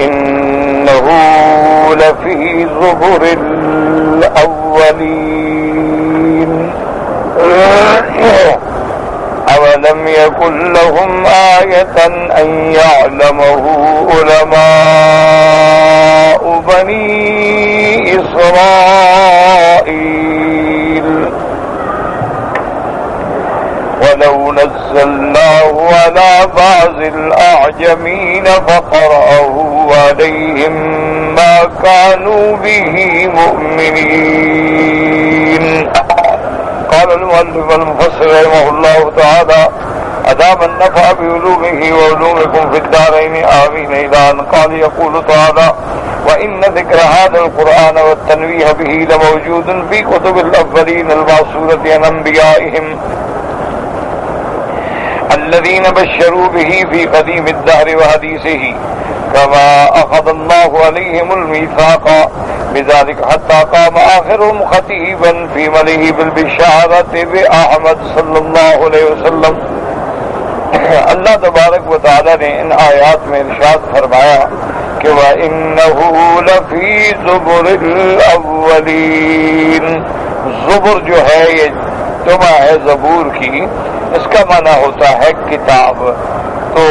وَإِنَّهُ لَفِي زُبُرِ الْأَوَّلِينَ أَوَلَمْ يَكُنْ لَهُمْ آيَةً أَنْ يَعْلَمَهُ عُلَمَاءُ بَنِي إِسْرَائِيلَ وَلَوْ نَزَّلْنَاهُ عَلَى بَعْضِ الْأَعْجَمِينَ فَقَرَأَهُ عَلَيْهِمْ مَا كَانُوا بِهِ مُؤْمِنِينَ. قال المؤلف المفسر رحمه الله تعالى أدام النفع بعلومه وعلومكم في الدارين آمين. إلى أن قال يقول تعالى وإن ذكر هذا القرآن والتنويه به لموجود في كتب الأولين المعصورة عن أنبيائهم الذين بشروا به في قديم الدهر وحديثه كما أخذ الله عليهم الميثاق بذلك حتى قام آخرهم خطيبا في ملئه بالبشارة بأحمد صلی اللہ علیہ وسلم. اللہ تبارک و تعالی نے ان آیات میں ارشاد فرمایا کہ وَإِنَّهُ لَفِي زُبُرِ الْأَوَّلِينَ. زبر جو ہے یہ جمع ہے زبور کی، اس کا معنی ہوتا ہے کتاب. تو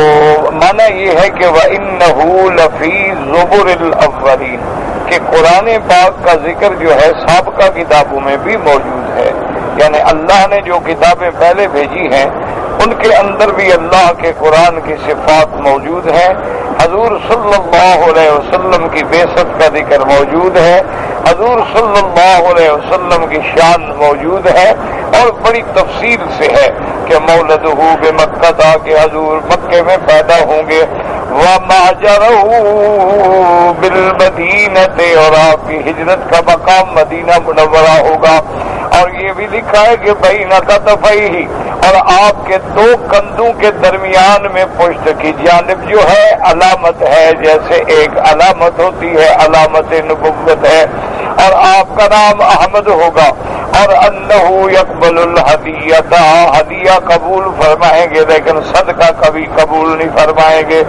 معنی یہ ہے کہ وَإِنَّهُ لَفِي زُبُرِ الْأَوَّلِينَ کہ قرآن پاک کا ذکر جو ہے سابقہ کتابوں میں بھی موجود ہے. یعنی اللہ نے جو کتابیں پہلے بھیجی ہیں ان کے اندر بھی اللہ کے قرآن کی صفات موجود ہیں. حضور صلی اللہ علیہ وسلم کی بعثت کا ذکر موجود ہے، حضور صلی اللہ علیہ وسلم کی شان موجود ہے، اور بڑی تفصیل سے ہے کہ مولدہ بمکہ تھا کہ حضور مکے میں پیدا ہوں گے، وَمَعْجَرَهُ بِالْمَدِينَةِ اور آپ کی ہجرت کا مقام مدینہ منورہ ہوگا. اور یہ بھی لکھا ہے کہ بَيْنَ كَتَفَيْهِ اور آپ کے دو کندھوں کے درمیان میں پشت کی جانب جو ہے علامت ہے، جیسے ایک علامت ہوتی ہے علامت نبوت ہے. اور آپ کا نام احمد ہوگا. اور انہ یقبل الہدیۃ ہدیہ قبول فرمائیں گے لیکن صدقہ کبھی قبول نہیں فرمائیں گے،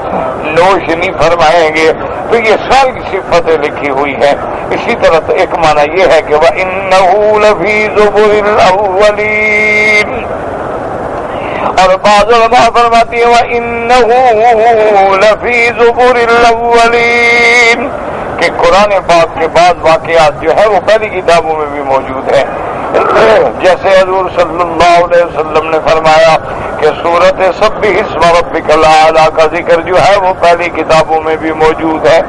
نوش نہیں فرمائیں گے. تو یہ ساری صفتیں لکھی ہوئی ہیں. اسی طرح تو ایک معنی یہ ہے کہ وَإِنَّهُ لَفِي زُبُرِ الْأَوَّلِينَ. اور بعض علماء فرماتی ہیں وَإِنَّهُ لَفِي زُبُرِ الْأَوَّلِينَ کہ قرآن پاک کے بعض واقعات جو ہے وہ پہلی کتابوں میں بھی موجود ہیں. جیسے حضور صلی اللہ علیہ وسلم نے فرمایا کہ سورۃ سبح اسم ربک الاعلی کا ذکر جو ہے وہ پہلی کتابوں میں بھی موجود ہے.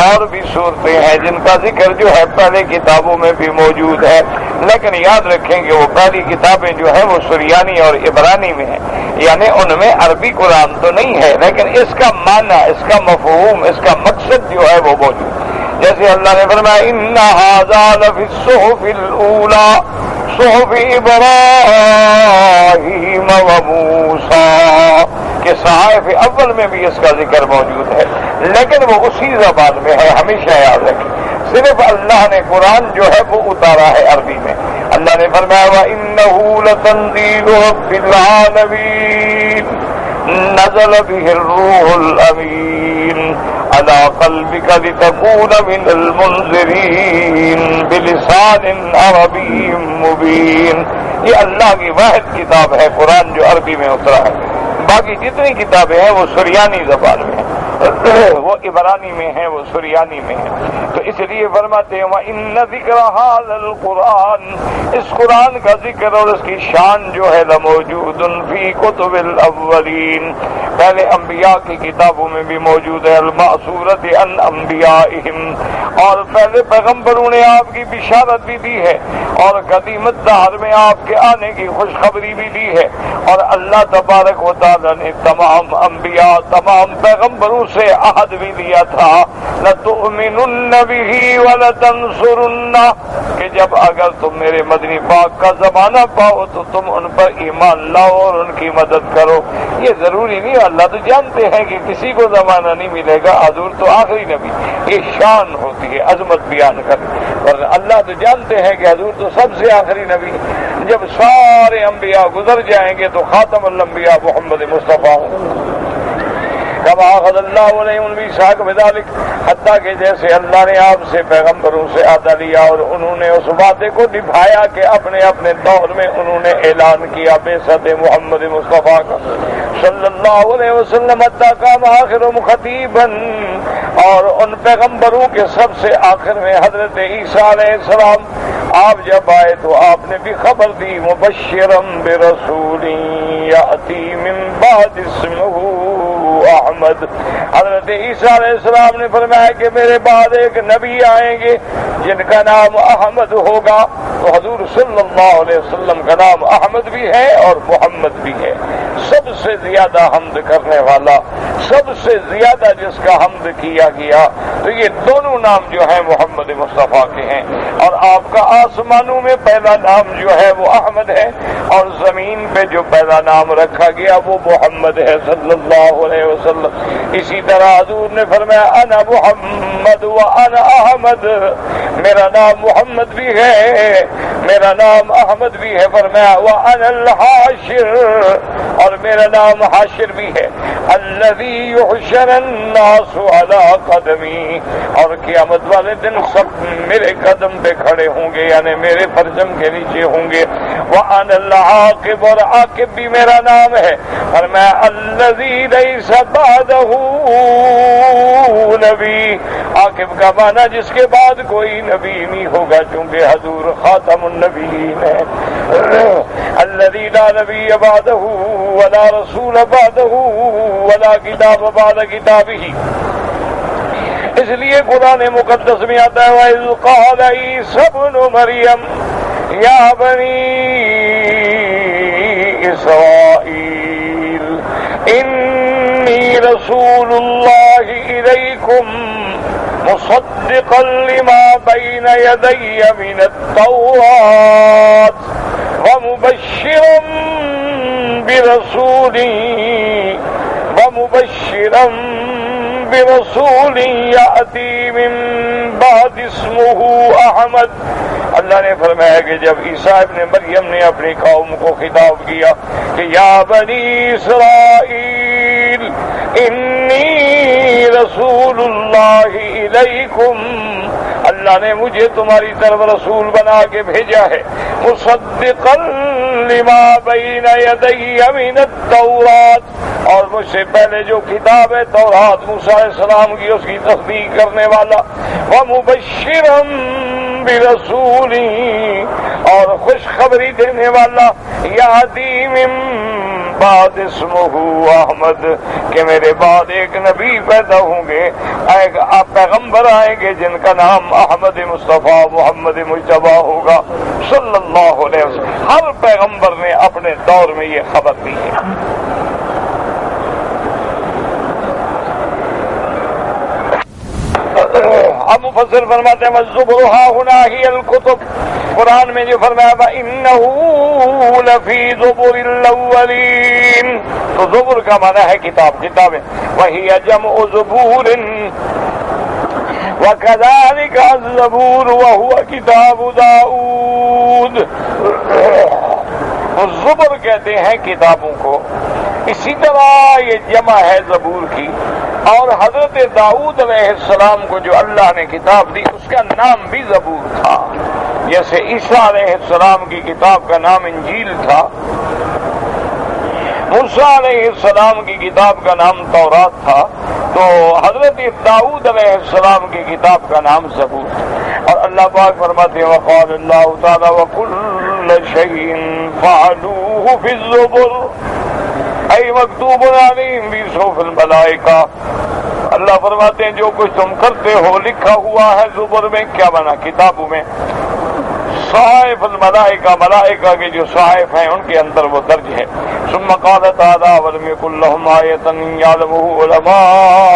اور بھی صورتیں ہیں جن کا ذکر جو ہے پہلے کتابوں میں بھی موجود ہے، لیکن یاد رکھیں کہ وہ پہلی کتابیں جو ہے وہ سریانی اور عبرانی میں ہیں. یعنی ان میں عربی قرآن تو نہیں ہے لیکن اس کا معنی، اس کا مفہوم، اس کا مقصد جو ہے وہ موجود. جیسے اللہ نے فرمایا ان ھذا لفی الصحف الاولی صحف ابراہیم وموسیٰ کہ صحائف اول میں بھی اس کا ذکر موجود ہے، لیکن وہ اسی زبان میں ہے. ہمیشہ یاد رکھیں صرف اللہ نے قرآن جو ہے وہ اتارا ہے عربی میں. اللہ نے فرمایا وَإِنَّهُ لَتَنزِيلُ رَبِّ الْعَالَمِينَ نزل به الروح الأمين على قلبك لتكون من المنذرين بلسان عربي مبين. یہ اللہ کی واحد کتاب ہے قرآن جو عربی میں اترا ہے. باقی جتنی کتابیں ہیں وہ سریانی زبان میں ہیں، وہ عبرانی میں ہیں، وہ سریانی میں ہیں. تو اس لیے فرماتے ہیں وَإِنَّ ذِكْرَ هَذَا الْقُرْآنِ اس قرآن کا ذکر اور اس کی شان جو ہے لَمَوْجُودٌ فِي كُتُبِ الْأَوَّلِينَ پہلے انبیاء کی کتابوں میں بھی موجود ہے. المعصورۃ عن انبیائہم اور پہلے پیغمبروں نے آپ کی بشارت بھی دی ہے اور قدیم الدہر میں آپ کے آنے کی خوشخبری بھی دی ہے. اور اللہ تبارک و تعالی نے تمام انبیاء تمام پیغمبروں سے عہد بھی دیا تھا لَتُؤْمِنُنَّ بِهِ وَلَتَنْصُرُنَّ کہ جب اگر تم میرے مدنی پاک کا زمانہ پاؤ تو تم ان پر ایمان لاؤ اور ان کی مدد کرو. یہ ضروری نہیں، اللہ تو جانتے ہیں کہ کسی کو زمانہ نہیں ملے گا، حضور تو آخری نبی. یہ شان ہوتی ہے عظمت بیان کر، اور اللہ تو جانتے ہیں کہ حضور تو سب سے آخری نبی. جب سارے انبیاء گزر جائیں گے تو خاتم الانبیاء محمد مصطفیٰ ہوں. کما اخذ اللہ علیہم المیثاق بذلک، حتیٰ کہ جیسے اللہ نے آپ سے پیغمبروں سے عہدہ لیا اور انہوں نے اس وعدے کو نبھایا کہ اپنے اپنے دور میں انہوں نے اعلان کیا بعثت محمد مصطفیٰ کا صلی اللہ علیہ وسلم، حتیٰ قام آخرهم خطیبا، اور ان پیغمبروں کے سب سے آخر میں حضرت عیسیٰ علیہ السلام آپ جب آئے تو آپ نے بھی خبر دی، مبشرا برسول یأتی من بعد اسمہ احمد، حضرت عیسیٰ علیہ السلام نے فرمایا کہ میرے بعد ایک نبی آئیں گے جن کا نام احمد ہوگا، تو حضور صلی اللہ علیہ وسلم کا نام احمد بھی ہے اور محمد بھی ہے، سب سے زیادہ حمد کرنے والا، سب سے زیادہ جس کا حمد کیا گیا، تو یہ دونوں نام جو ہیں محمد مصطفیٰ کے ہیں، اور آپ کا آسمانوں میں پہلا نام جو ہے وہ احمد ہے، اور زمین پہ جو پہلا نام رکھا گیا وہ محمد ہے صلی اللہ علیہ وسلم۔ اسی طرح حضور نے فرمایا انا محمد و انا احمد، میرا نام محمد بھی ہے میرا نام احمد بھی ہے، فرمایا وانا الحاشر، اور میرا نام حاشر بھی ہے، الذی یحشر الناس علی قدمی، اور قیامت والے دن سب میرے قدم پہ کھڑے ہوں گے، یعنی میرے پرچم کے نیچے ہوں گے، وانا العاقب، اور عاقب بھی میرا نام ہے، فرمایا الذی لیس بعدہ نبی، عاقب کا معنی جس کے بعد کوئی نبی نہیں ہوگا، چونکہ حضور خاتم النبیین ہے، الذی لا نبی بعدہ ولا رسول بعدہ ولا کتاب بعد کتابہ۔ اس لیے قرآن مقدس میں آتا ہے وَإِذْ قَالَ عِيسَى ابْنُ مَرْيَمَ يَا بَنِي إِسْرَائِيلَ إِنِّي رَسُولُ اللَّهِ إِلَيْكُمْ مُصَدِّقًا لِمَا بَيْنَ يَدَيَّ مِنَ التَّوْرَاةِ وَمُبَشِّرًا برسول یأتی من بعد اسمہ احمد۔ اللہ نے فرمایا کہ جب عیسیٰ ابن مریم نے اپنی قوم کو خطاب کیا کہ یا بنی اسرائیل انی رسول اللہ الیکم، اللہ نے مجھے تمہاری طرف رسول بنا کے بھیجا ہے، مصدقا لما بین یدی من التورات، اور مجھ سے پہلے جو کتاب ہے تورات موسیٰ علیہ السلام کی، اس کی تصدیق کرنے والا، ومبشرا برسول، اور خوشخبری دینے والا، یاتی من بعد اسمہ احمد، کہ میرے بعد ایک نبی پیدا ہوں گے، ایک پیغمبر آئیں گے جن کا نام احمد مصطفیٰ محمد مجتبی ہوگا صلی اللہ علیہ وسلم۔ ہر پیغمبر نے اپنے دور میں یہ خبر دی ہے۔ اب مفسر فرماتے ہیں والزبر ہا ہنا ہی الکتب، قرآن میں جو فرمایا وَإِنَّهُ لَفِي زُبُرِ الْأَوَّلِينَ، تو زبر کا معنی ہے کتاب، کتابیں، وَهِيَ جَمْعُ زُبُورٍ وَكَذَلِكَ الزَّبُورُ وَهُوَ كِتَابُ داؤد۔ زبر کہتے ہیں کتابوں کو، اسی طرح یہ جمع ہے زبور کی، اور حضرت داؤد علیہ السلام کو جو اللہ نے کتاب دی اس کا نام بھی زبور تھا، جیسے عیسیٰ علیہ السلام کی کتاب کا نام انجیل تھا، موسیٰ علیہ السلام کی کتاب کا نام تورات تھا، تو حضرت داؤد علیہ السلام کی کتاب کا نام زبور تھا۔ اور اللہ پاک فرماتے ہیں وقال اللہ تعالی وَكُلَّ شَيْءٍ فَعَلُوهُ فِي الزُّبُرِ اَيْ مَكْتُوبٌ عَلَيْهِمْ فِي صُحُفِ الْمَلَائِكَةِ، اللہ فرماتے ہیں جو کچھ تم کرتے ہو لکھا ہوا ہے زبر میں، کیا بنا کتابوں میں، صحائف الملائکہ، ملائکہ کے جو صحائف ہیں ان کے اندر وہ درج ہے۔ ثم قال تعالی وَلَمْ يَكُنْ لَهُمْ آیَةً يَعْلَمُهُ عُلَمَاءُ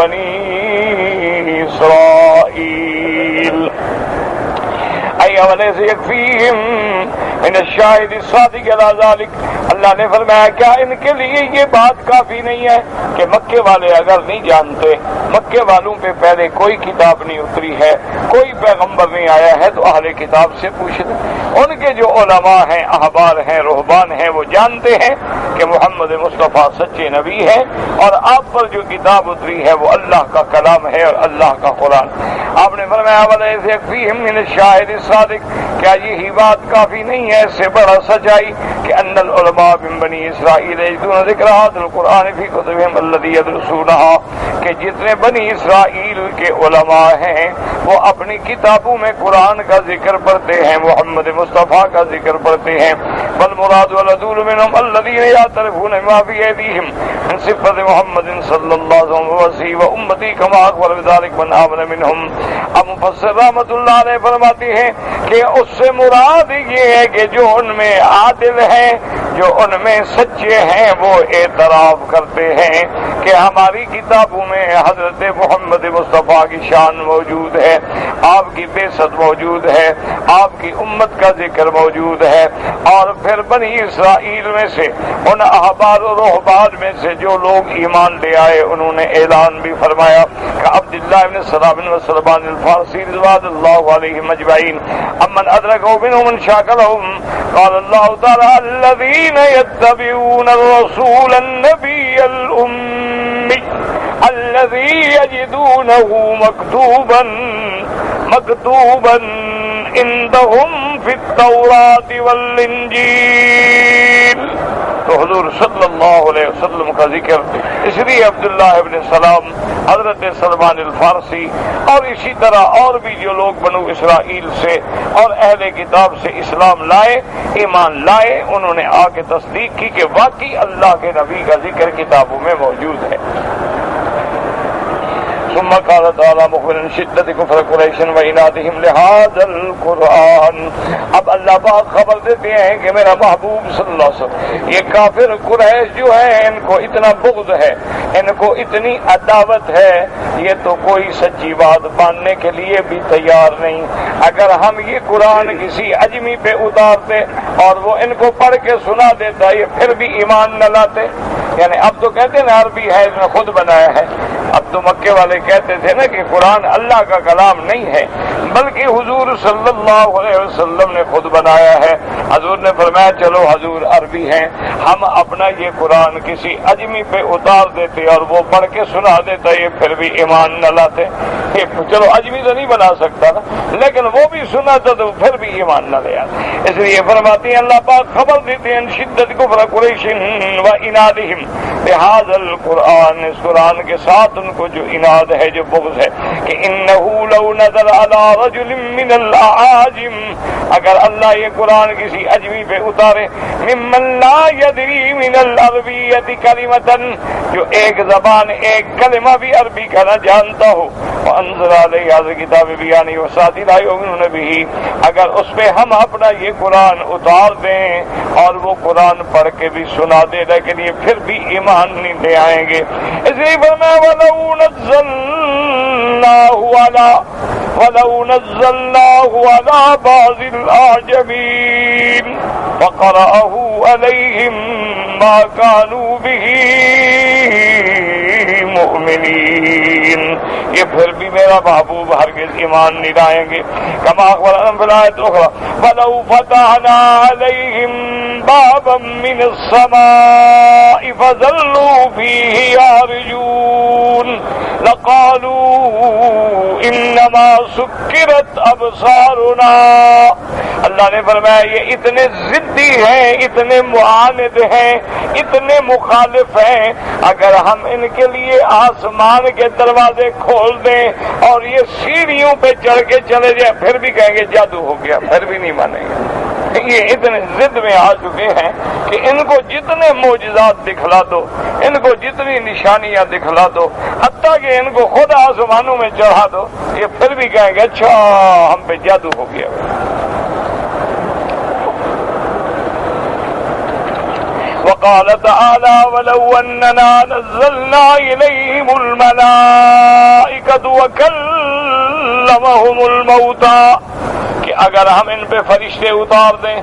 بَنِي إِسْرَائِيلَ أَيْ أَوَلَيْسَ يَكْفِيهِمْ مِنَ الشَّاهِدِ الصَّادِقِ عَلَى ذَلِكَ، اللہ اللہ نے فرمایا کیا ان کے لیے یہ بات کافی نہیں ہے کہ مکے والے اگر نہیں جانتے، مکے والوں پہ پہلے کوئی کتاب نہیں اتری ہے، کوئی پیغمبر نہیں آیا ہے، تو اہل کتاب سے پوچھ لیں۔ ان کے جو علماء ہیں، احبار ہیں، رہبان ہیں، وہ جانتے ہیں کہ محمد مصطفیٰ سچے نبی ہیں اور آپ پر جو کتاب اتری ہے وہ اللہ کا کلام ہے اور اللہ کا قرآن۔ آپ نے فرمایا وَلَيْسَ يَكْفِيهِم مِّنَ الشَّاهِدِ الصَّادِقِ، کیا یہی بات کافی نہیں ہے اس سے بڑا سچائی کہ ان العلماء من بنی اسرائیل یجدون ذکر هذا القرآن فی کتبہم الذی یدرسونها، کہ جتنے بنی اسرائیل کے علماء ہیں وہ اپنی کتابوں میں قرآن کا ذکر پڑھتے ہیں، محمد مصطفیٰ کا ذکر پڑھتے ہیں۔ والمراد والرسول منهم الذین یعترفون بما فی ایدیہم من صفت محمد صلی اللہ علیہ وسلم وصی و امتی کما اخبر بذلک من آمن منهم۔ اب مفسر رحمۃ اللہ علیہ فرماتے ہیں کہ اس سے مراد یہ ہے کہ جو ان میں عادل ہیں، جو ان میں سچے ہیں، وہ اعتراف کرتے ہیں کہ ہماری کتابوں میں حضرت محمد مصطفیٰ کی شان موجود ہے، آپ کی بعثت موجود ہے، آپ کی امت کا ذکر موجود ہے۔ اور پھر بنی اسرائیل میں سے ان احبار و رہبان میں سے جو لوگ ایمان لے آئے انہوں نے اعلان بھی فرمایا کہ عبداللہ بن سلام بن سلمان الفارسی رضوان اللہ علیہم اجمعین امن ادرکوا منهم من شاکلهم قال اللہ تعالی الذین یتبعون الرسول النبی الأمی الذی یجدونه مکتوبا عندهم فی التوراۃ والانجیل۔ تو حضور صلی اللہ علیہ وسلم کا ذکر اس لیے عبداللہ ابن سلام، حضرت سلمان الفارسی اور اسی طرح اور بھی جو لوگ بنو اسرائیل سے اور اہل کتاب سے اسلام لائے، ایمان لائے، انہوں نے آ کے تصدیق کی کہ واقعی اللہ کے نبی کا ذکر کتابوں میں موجود ہے۔ ثم قال تعالی مخبرا شدت کفر قریش و عنادهم لهذا القرآن۔ اب اللہ پاک خبر دیتے ہیں کہ میرا محبوب صلی اللہ علیہ وسلم، یہ کافر قریش جو ہیں ان کو اتنا بغض ہے، ان کو اتنی عداوت ہے، یہ تو کوئی سچی بات ماننے کے لیے بھی تیار نہیں۔ اگر ہم یہ قرآن کسی اجمی پہ اتارتے اور وہ ان کو پڑھ کے سنا دیتا یہ پھر بھی ایمان نہ لاتے۔ یعنی اب تو کہتے ہیں نا عربی ہے، اس نے خود بنایا ہے۔ اب تو مکے والے کہتے تھے نا کہ قرآن اللہ کا کلام نہیں ہے بلکہ حضور صلی اللہ علیہ وسلم نے خود بنایا ہے۔ حضور نے فرمایا چلو حضور عربی ہیں، ہم اپنا یہ قرآن کسی اجمی پہ اتار دیتے اور وہ پڑھ کے سنا دیتا یہ پھر بھی ایمان نہ لاتے۔ چلو اجمی تو نہیں بنا سکتا نا، لیکن وہ بھی سناتا تو پھر بھی ایمان نہ لے آتے۔ اس لیے فرماتے ہیں اللہ پاک خبر دیتے ہیں شدت کفر قریش و عنادہم بہذا القرآن، اس قرآن کے ساتھ ان کو جو عناد ہے، جو بغض ہے، کہ انہ لو نزل علی رجل من الاعاجم، اگر اللہ یہ قرآن کسی اجمی پہ اتارے، ممن لا یدری من العربیۃ کلمۃ، جو ایک زبان ایک کلمہ بھی عربی کا نہ جانتا ہو، وانزل علیہ ھذا الکتاب بیانی وساطی لا یؤمنون بہ، اگر اس پہ ہم اپنا یہ قرآن اتار دیں اور وہ قرآن پڑھ کے بھی سنا دے لیکن یہ پھر بھی ایمان نہیں لے آئیں گے۔ اس لیے فرمایا وَلَوْ نَزَّلْنَاهُ عَلَى بَعْضِ الْأَعْجَمِينَ فَقَرَأَهُ عَلَيْهِمْ مَا كَانُوا بِهِ مُؤْمِنِينَ، یہ پھر بھی میرا محبوب ہرگز ایمان نہیں لائیں گے۔ کما اخبر فی الآیۃ الاخری وَلَوْ فَتَحْنَا عَلَيْهِمْ بَابًا مِّنَ السَّمَاءِ فَظَلُّوا فِيهِ يَعْرِجُونَ لَقَالُوا إِنَّمَا سُكِّرَتْ أَبْصَارُنَا۔ اللہ نے فرمایا یہ اتنے ضدی ہیں، اتنے معاند ہیں، اتنے مخالف ہیں، اگر ہم ان کے لیے آسمان کے دروازے کھول دیں اور یہ سیڑھیوں پہ چڑھ کے چلے جائیں پھر بھی کہیں گے جادو ہو گیا، پھر بھی نہیں مانیں گے۔ یہ اتنے ضد میں آ چکے ہیں کہ ان کو جتنے معجزات دکھلا دو، ان کو جتنی نشانیاں دکھلا دو، حتیٰ کہ ان کو خود آسمانوں میں چڑھا دو، یہ پھر بھی کہیں گے اچھا ہم پہ جادو ہو گیا۔ وقال تعالى ولو أننا نزلنا إليهم الملائكة وكلمهم الموتى، کہ اگر ہم ان پہ فرشتے اتار دیں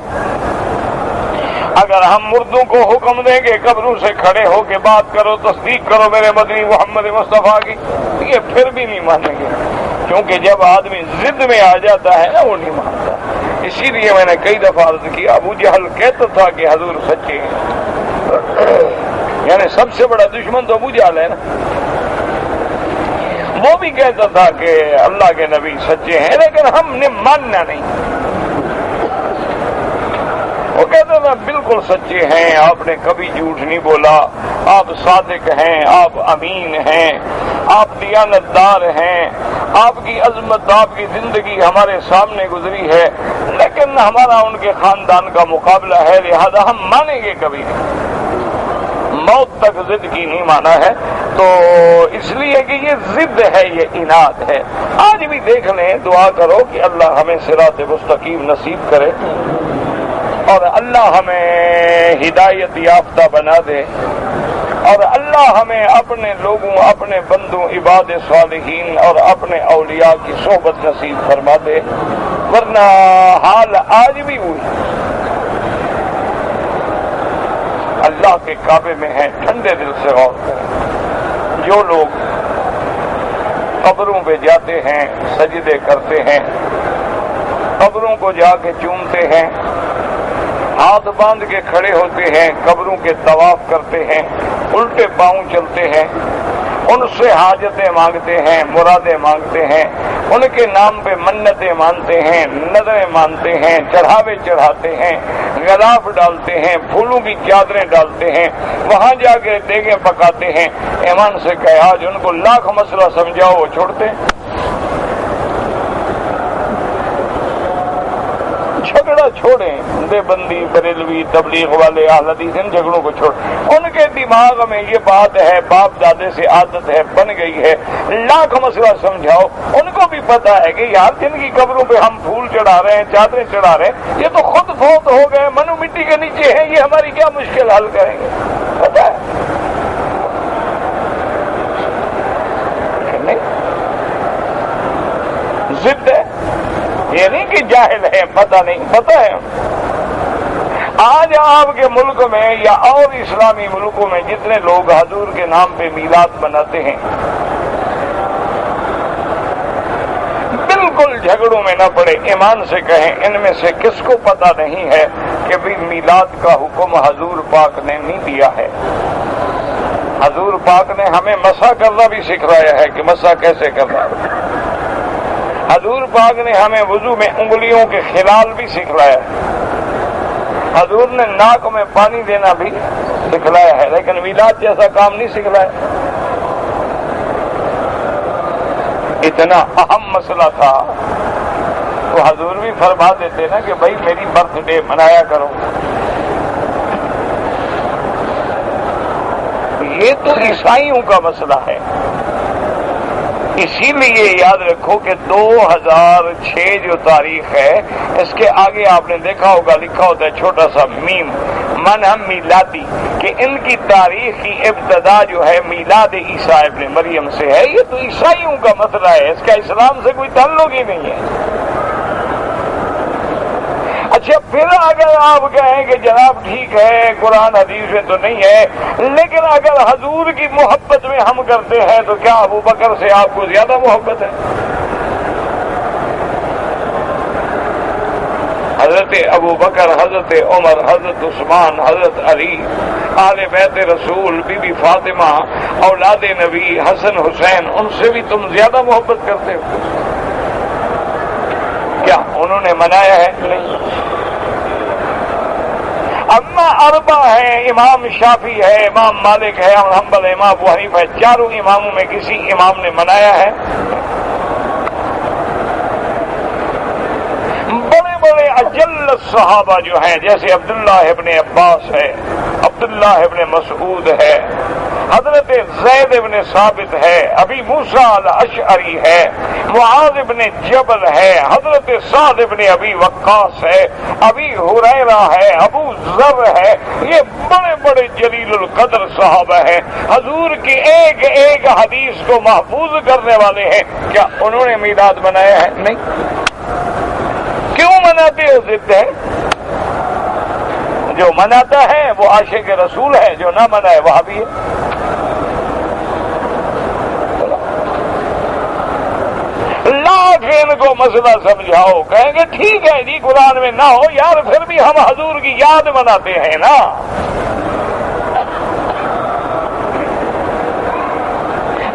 اگر ہم مردوں کو حکم دیں گے قبروں سے کھڑے ہو کے بات کرو، تصدیق کرو میرے مدنی محمد مصطفیٰ کی، یہ پھر بھی نہیں مانیں گے، کیونکہ جب آدمی ضد میں آ جاتا ہے نا وہ نہیں مانتا۔ اسی لیے میں نے کئی دفعہ عرض کیا، ابو جہل کہتا تھا کہ حضور سچے ہیں، یعنی سب سے بڑا دشمن تو ابو جہل ہے نا، وہ بھی کہتا تھا کہ اللہ کے نبی سچے ہیں، لیکن ہم نے ماننا نہیں۔ وہ کہتا تھا بالکل سچے ہیں، آپ نے کبھی جھوٹ نہیں بولا، آپ صادق ہیں، آپ امین ہیں، آپ دیانت دار ہیں، آپ کی عظمت، آپ کی زندگی ہمارے سامنے گزری ہے، لیکن ہمارا ان کے خاندان کا مقابلہ ہے، لہذا ہم مانیں گے کبھی نہیں، موت تک ضد کی نہیں مانا ہے۔ تو اس لیے کہ یہ ضد ہے، یہ عناد ہے۔ آج بھی دیکھ لیں، دعا کرو کہ اللہ ہمیں صراط مستقیم نصیب کرے اور اللہ ہمیں ہدایت یافتہ بنا دے، اور اللہ ہمیں اپنے لوگوں، اپنے بندوں، عباد صالحین اور اپنے اولیاء کی صحبت نصیب فرما دے، ورنہ حال آج بھی ہوئی اللہ کے کعبے میں ہیں۔ ٹھنڈے دل سے غور کریں، جو لوگ قبروں پہ جاتے ہیں، سجدے کرتے ہیں، قبروں کو جا کے چومتے ہیں، ہاتھ باندھ کے کھڑے ہوتے ہیں، قبروں کے طواف کرتے ہیں، الٹے پاؤں چلتے ہیں، ان سے حاجتیں مانگتے ہیں، مرادیں مانگتے ہیں، ان کے نام پہ منتیں مانتے ہیں، نظریں مانتے ہیں، چڑھاوے چڑھاتے ہیں، غلاف ڈالتے ہیں، پھولوں کی چادریں ڈالتے ہیں، وہاں جا کے دیگیں پکاتے ہیں۔ ایمان سے کہ آج ان کو لاکھ مسئلہ سمجھاؤ وہ چھوڑتے ہیں۔ جھگڑا چھوڑیں، دیوبندی، بریلوی، تبلیغ والے، اہل حدیث، ان جھگڑوں کو چھوڑ۔ ان کے دماغ میں یہ بات ہے، باپ دادے سے عادت ہے، بن گئی ہے، لاکھ مسئلہ سمجھاؤ، ان کو بھی پتا ہے کہ یار جن کی قبروں پہ ہم پھول چڑھا رہے ہیں، چادریں چڑھا رہے ہیں، یہ تو خود فوت ہو گئے، منو مٹی کے نیچے ہیں، یہ ہماری کیا مشکل حل کریں گے، پتا ہے نہیں؟ ضد ہے، یہ نہیں کہ جاہل ہے، پتہ نہیں، پتہ ہے۔ آج آپ کے ملک میں یا اور اسلامی ملکوں میں جتنے لوگ حضور کے نام پہ میلاد مناتے ہیں، بالکل جھگڑوں میں نہ پڑے، ایمان سے کہیں ان میں سے کس کو پتہ نہیں ہے کہ بھی میلاد کا حکم حضور پاک نے نہیں دیا ہے؟ حضور پاک نے ہمیں مسح کرنا بھی سکھلایا ہے کہ مسح کیسے کرنا ہے۔ حضور پاک نے ہمیں وضو میں انگلیوں کے خلال بھی سکھلایا ہے، حضور نے ناک میں پانی دینا بھی سکھلایا ہے، لیکن میلاد جیسا کام نہیں سکھلایا۔ اتنا اہم مسئلہ تھا تو حضور بھی فرما دیتے نا کہ بھائی میری برتھ ڈے منایا کرو۔ یہ تو عیسائیوں کا مسئلہ ہے، اسی لیے یاد رکھو کہ 2006 جو تاریخ ہے، اس کے آگے آپ نے دیکھا ہوگا لکھا ہوتا ہے چھوٹا سا میم، من ہم میلادی، کہ ان کی تاریخ کی ابتدا جو ہے میلاد عیسیٰ ابن مریم سے ہے۔ یہ تو عیسائیوں کا مسئلہ ہے، اس کا اسلام سے کوئی تعلق ہی نہیں ہے۔ اچھا پھر اگر آپ کہیں کہ جناب ٹھیک ہے قرآن حدیث میں تو نہیں ہے، لیکن اگر حضور کی محبت میں ہم کرتے ہیں تو کیا ابو بکر سے آپ کو زیادہ محبت ہے؟ حضرت ابو بکر، حضرت عمر، حضرت عثمان، حضرت علی، اہل بیت رسول، بی بی فاطمہ، اولاد نبی، حسن حسین، ان سے بھی تم زیادہ محبت کرتے ہو؟ کیا انہوں نے منایا ہے؟ نہیں۔ اما اربع ہے، امام شافعی ہے، امام مالک ہے، امام حنبل ہے، امام ابو حنیفہ ہے، چاروں اماموں میں کسی امام نے منایا ہے؟ بڑے بڑے اجل صحابہ جو ہیں جیسے عبداللہ ابن عباس ہے، عبداللہ ابن مسعود ہے، حضرت زید ابن ثابت ہے، ابی موسیٰ الاشعری ہے، معاذ ابن جبل ہے، حضرت سعد ابن ابی وقاص ہے، ابی ہریرہ ہے، ابو ذر ہے، یہ بڑے بڑے جلیل القدر صحابہ ہیں، حضور کی ایک ایک حدیث کو محفوظ کرنے والے ہیں۔ کیا انہوں نے میلاد منایا ہے؟ نہیں۔ کیوں مناتے ہو؟ ضد ہے، جو مناتا ہے وہ عاشق رسول ہے، جو نہ منائے وہابی ہے۔ لاکھ ان کو مسئلہ سمجھاؤ، کہیں گے ٹھیک ہے جی قرآن میں نہ ہو یار، پھر بھی ہم حضور کی یاد مناتے ہیں نا۔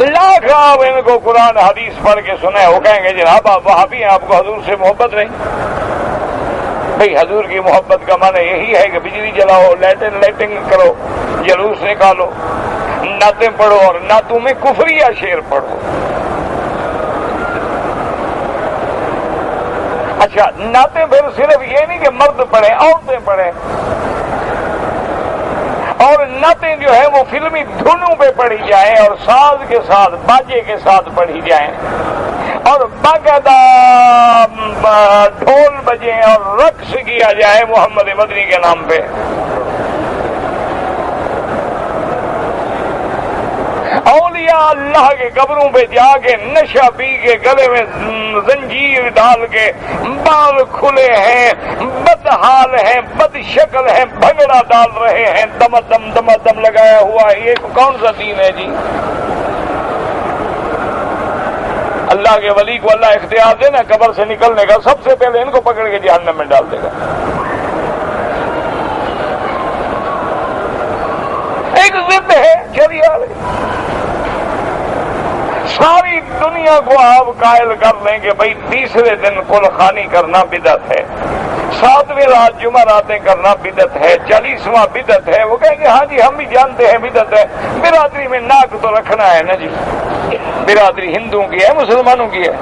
لاکھ آپ ان کو قرآن حدیث پڑھ کے سنیں، وہ کہیں گے جناب آپ وہابی ہیں، آپ کو حضور سے محبت نہیں۔ بھئی حضور کی محبت کا معنی یہی ہے کہ بجلی جلاؤ، لائٹنگ کرو، جلوس نکالو، نعتیں پڑھو اور نعتوں میں کفریہ شعر پڑھو۔ اچھا نعتیں پھر صرف یہ نہیں کہ مرد پڑھیں، عورتیں پڑھیں، اور نعتیں جو ہیں وہ فلمی دھنوں پہ پڑھی جائیں اور ساز کے ساتھ، باجے کے ساتھ پڑھی جائیں، اور باقاعدہ ڈھول بجیں اور رقص کیا جائے محمد مدنی کے نام پہ۔ اولیاء اللہ کے قبروں پہ جا کے نشہ پی کے گلے میں زنجیر ڈال کے بال کھلے ہیں، بد حال ہیں، بد شکل ہیں، بھنگڑا ڈال رہے ہیں، دم لگایا ہوا ہے، یہ کون سا دین ہے جی؟ اللہ کے ولی کو اللہ اختیار دے نا قبر سے نکلنے کا، سب سے پہلے ان کو پکڑ کے جہنم میں ڈال دے گا۔ ایک ضد ہے شریعت، ساری دنیا کو آپ قائل کر لیں کہ بھئی تیسرے دن کل خوانی کرنا بدعت ہے، 7ویں رات جمعراتیں کرنا بدعت ہے، 40واں بدعت ہے، وہ کہیں گے ہاں جی ہم بھی جانتے ہیں بدعت ہے، برادری میں ناک تو رکھنا ہے نا جی، برادری ہندوؤں کی ہے مسلمانوں کی ہے۔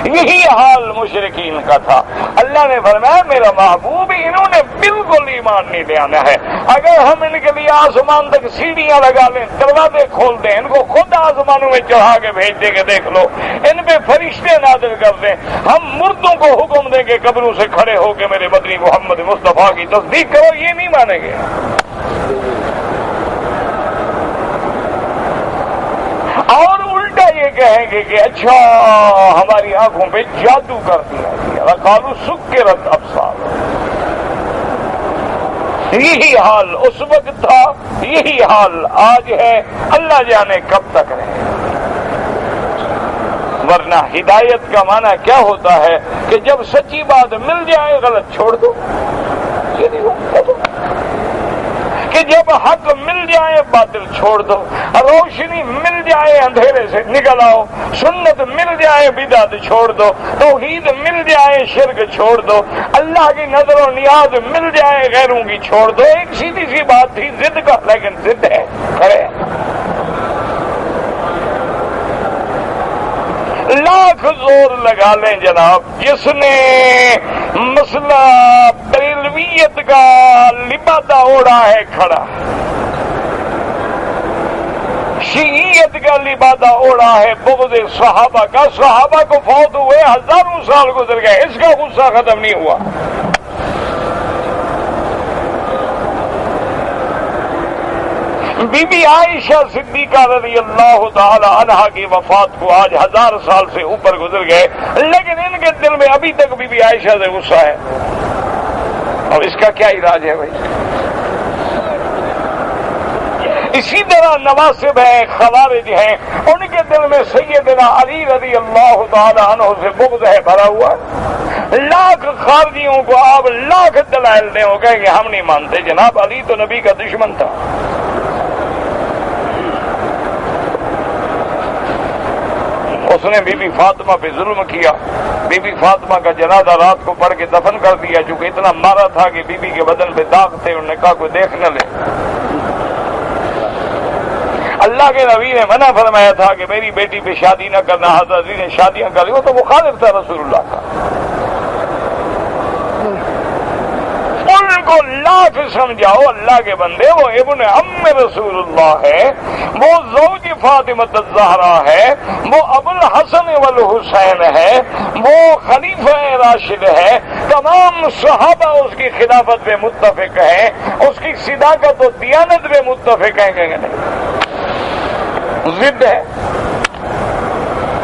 یہی حال مشرکین کا تھا۔ اللہ نے فرمایا میرا محبوب انہوں نے بالکل ایمان نہیں لے آنا ہے، اگر ہم ان کے لیے آسمان تک سیڑھیاں لگا لیں، دروازے کھول دیں، ان کو خود آسمانوں میں چڑھا کے بھیج دیں کہ دیکھ لو، ان پہ فرشتے نازل کر دیں، ہم مردوں کو حکم دیں کہ قبروں سے کھڑے ہو کے میرے مدنی محمد مصطفیٰ کی تصدیق کرو، یہ نہیں مانیں گے۔ اور الٹا یہ کہیں گے کہ اچھا ہماری آنکھوں پہ جادو کر دیا گیا، قالوا سکرت ابصار۔ یہی حال اس وقت تھا، یہی حال آج ہے، اللہ جانے کب تک رہے۔ ورنہ ہدایت کا معنی کیا ہوتا ہے کہ جب سچی بات مل جائے غلط چھوڑ دو، کہ جب حق مل جائے باطل چھوڑ دو، روشنی مل جائے اندھیرے سے نکل آؤ، سنت مل جائے بدعت چھوڑ دو، توحید مل جائے شرک چھوڑ دو، اللہ کی نظر و نیاز مل جائے غیروں کی چھوڑ دو۔ ایک سیدھی سی بات تھی ضد کا، لیکن ضد ہے کھڑے۔ لاکھ زور لگا لیں جناب، جس نے مسئلہ بریلویت کا لبادہ اوڑا ہے کھڑا، شیعیت کا لبادہ اوڑا ہے بغض صحابہ کا، صحابہ کو فوت ہوئے ہزاروں سال گزر گئے، اس کا غصہ ختم نہیں ہوا۔ بی بی عائشہ صدیقہ رضی اللہ تعالی عنہا کی وفات کو آج 1000 سال سے اوپر گزر گئے، لیکن ان کے دل میں ابھی تک بی بی عائشہ سے غصہ ہے، اور اس کا کیا علاج ہے بھائی؟ اسی طرح نواصب ہیں، خوارج ہیں، ان کے دل میں سیدنا علی رضی اللہ تعالی عنہ سے بغض ہے بھرا ہوا۔ لاکھ خارجیوں کو آپ لاکھ دلائل دیں، وہ کہیں گے ہم نہیں مانتے، جناب علی تو نبی کا دشمن تھا۔ اس نے بی بی فاطمہ پہ ظلم کیا، بی بی فاطمہ کا جنازہ رات کو پڑھ کے دفن کر دیا، چونکہ اتنا مارا تھا کہ بی بی کے بدن پہ داغ تھے، انہوں نے کہا کوئی دیکھ نہ لے۔ اللہ کے نبی نے منع فرمایا تھا کہ میری بیٹی پہ شادی نہ کرنا، حضرت علی نے شادیاں کر لی، وہ تو مخالف تھا رسول اللہ کا۔ ان کو لاکھ سمجھاؤ اللہ کے بندے، وہ ابن ام رسول اللہ ہے، وہ زوج فاطمہ الزہرا ہے، وہ ابو الحسن والحسین ہے، وہ خلیفہ راشد ہے، تمام صحابہ اس کی خلافت پہ متفق ہیں، اس کی صداقت و دیانت پہ متفق ہیں، کہیں گے نہیں، ضد ہے،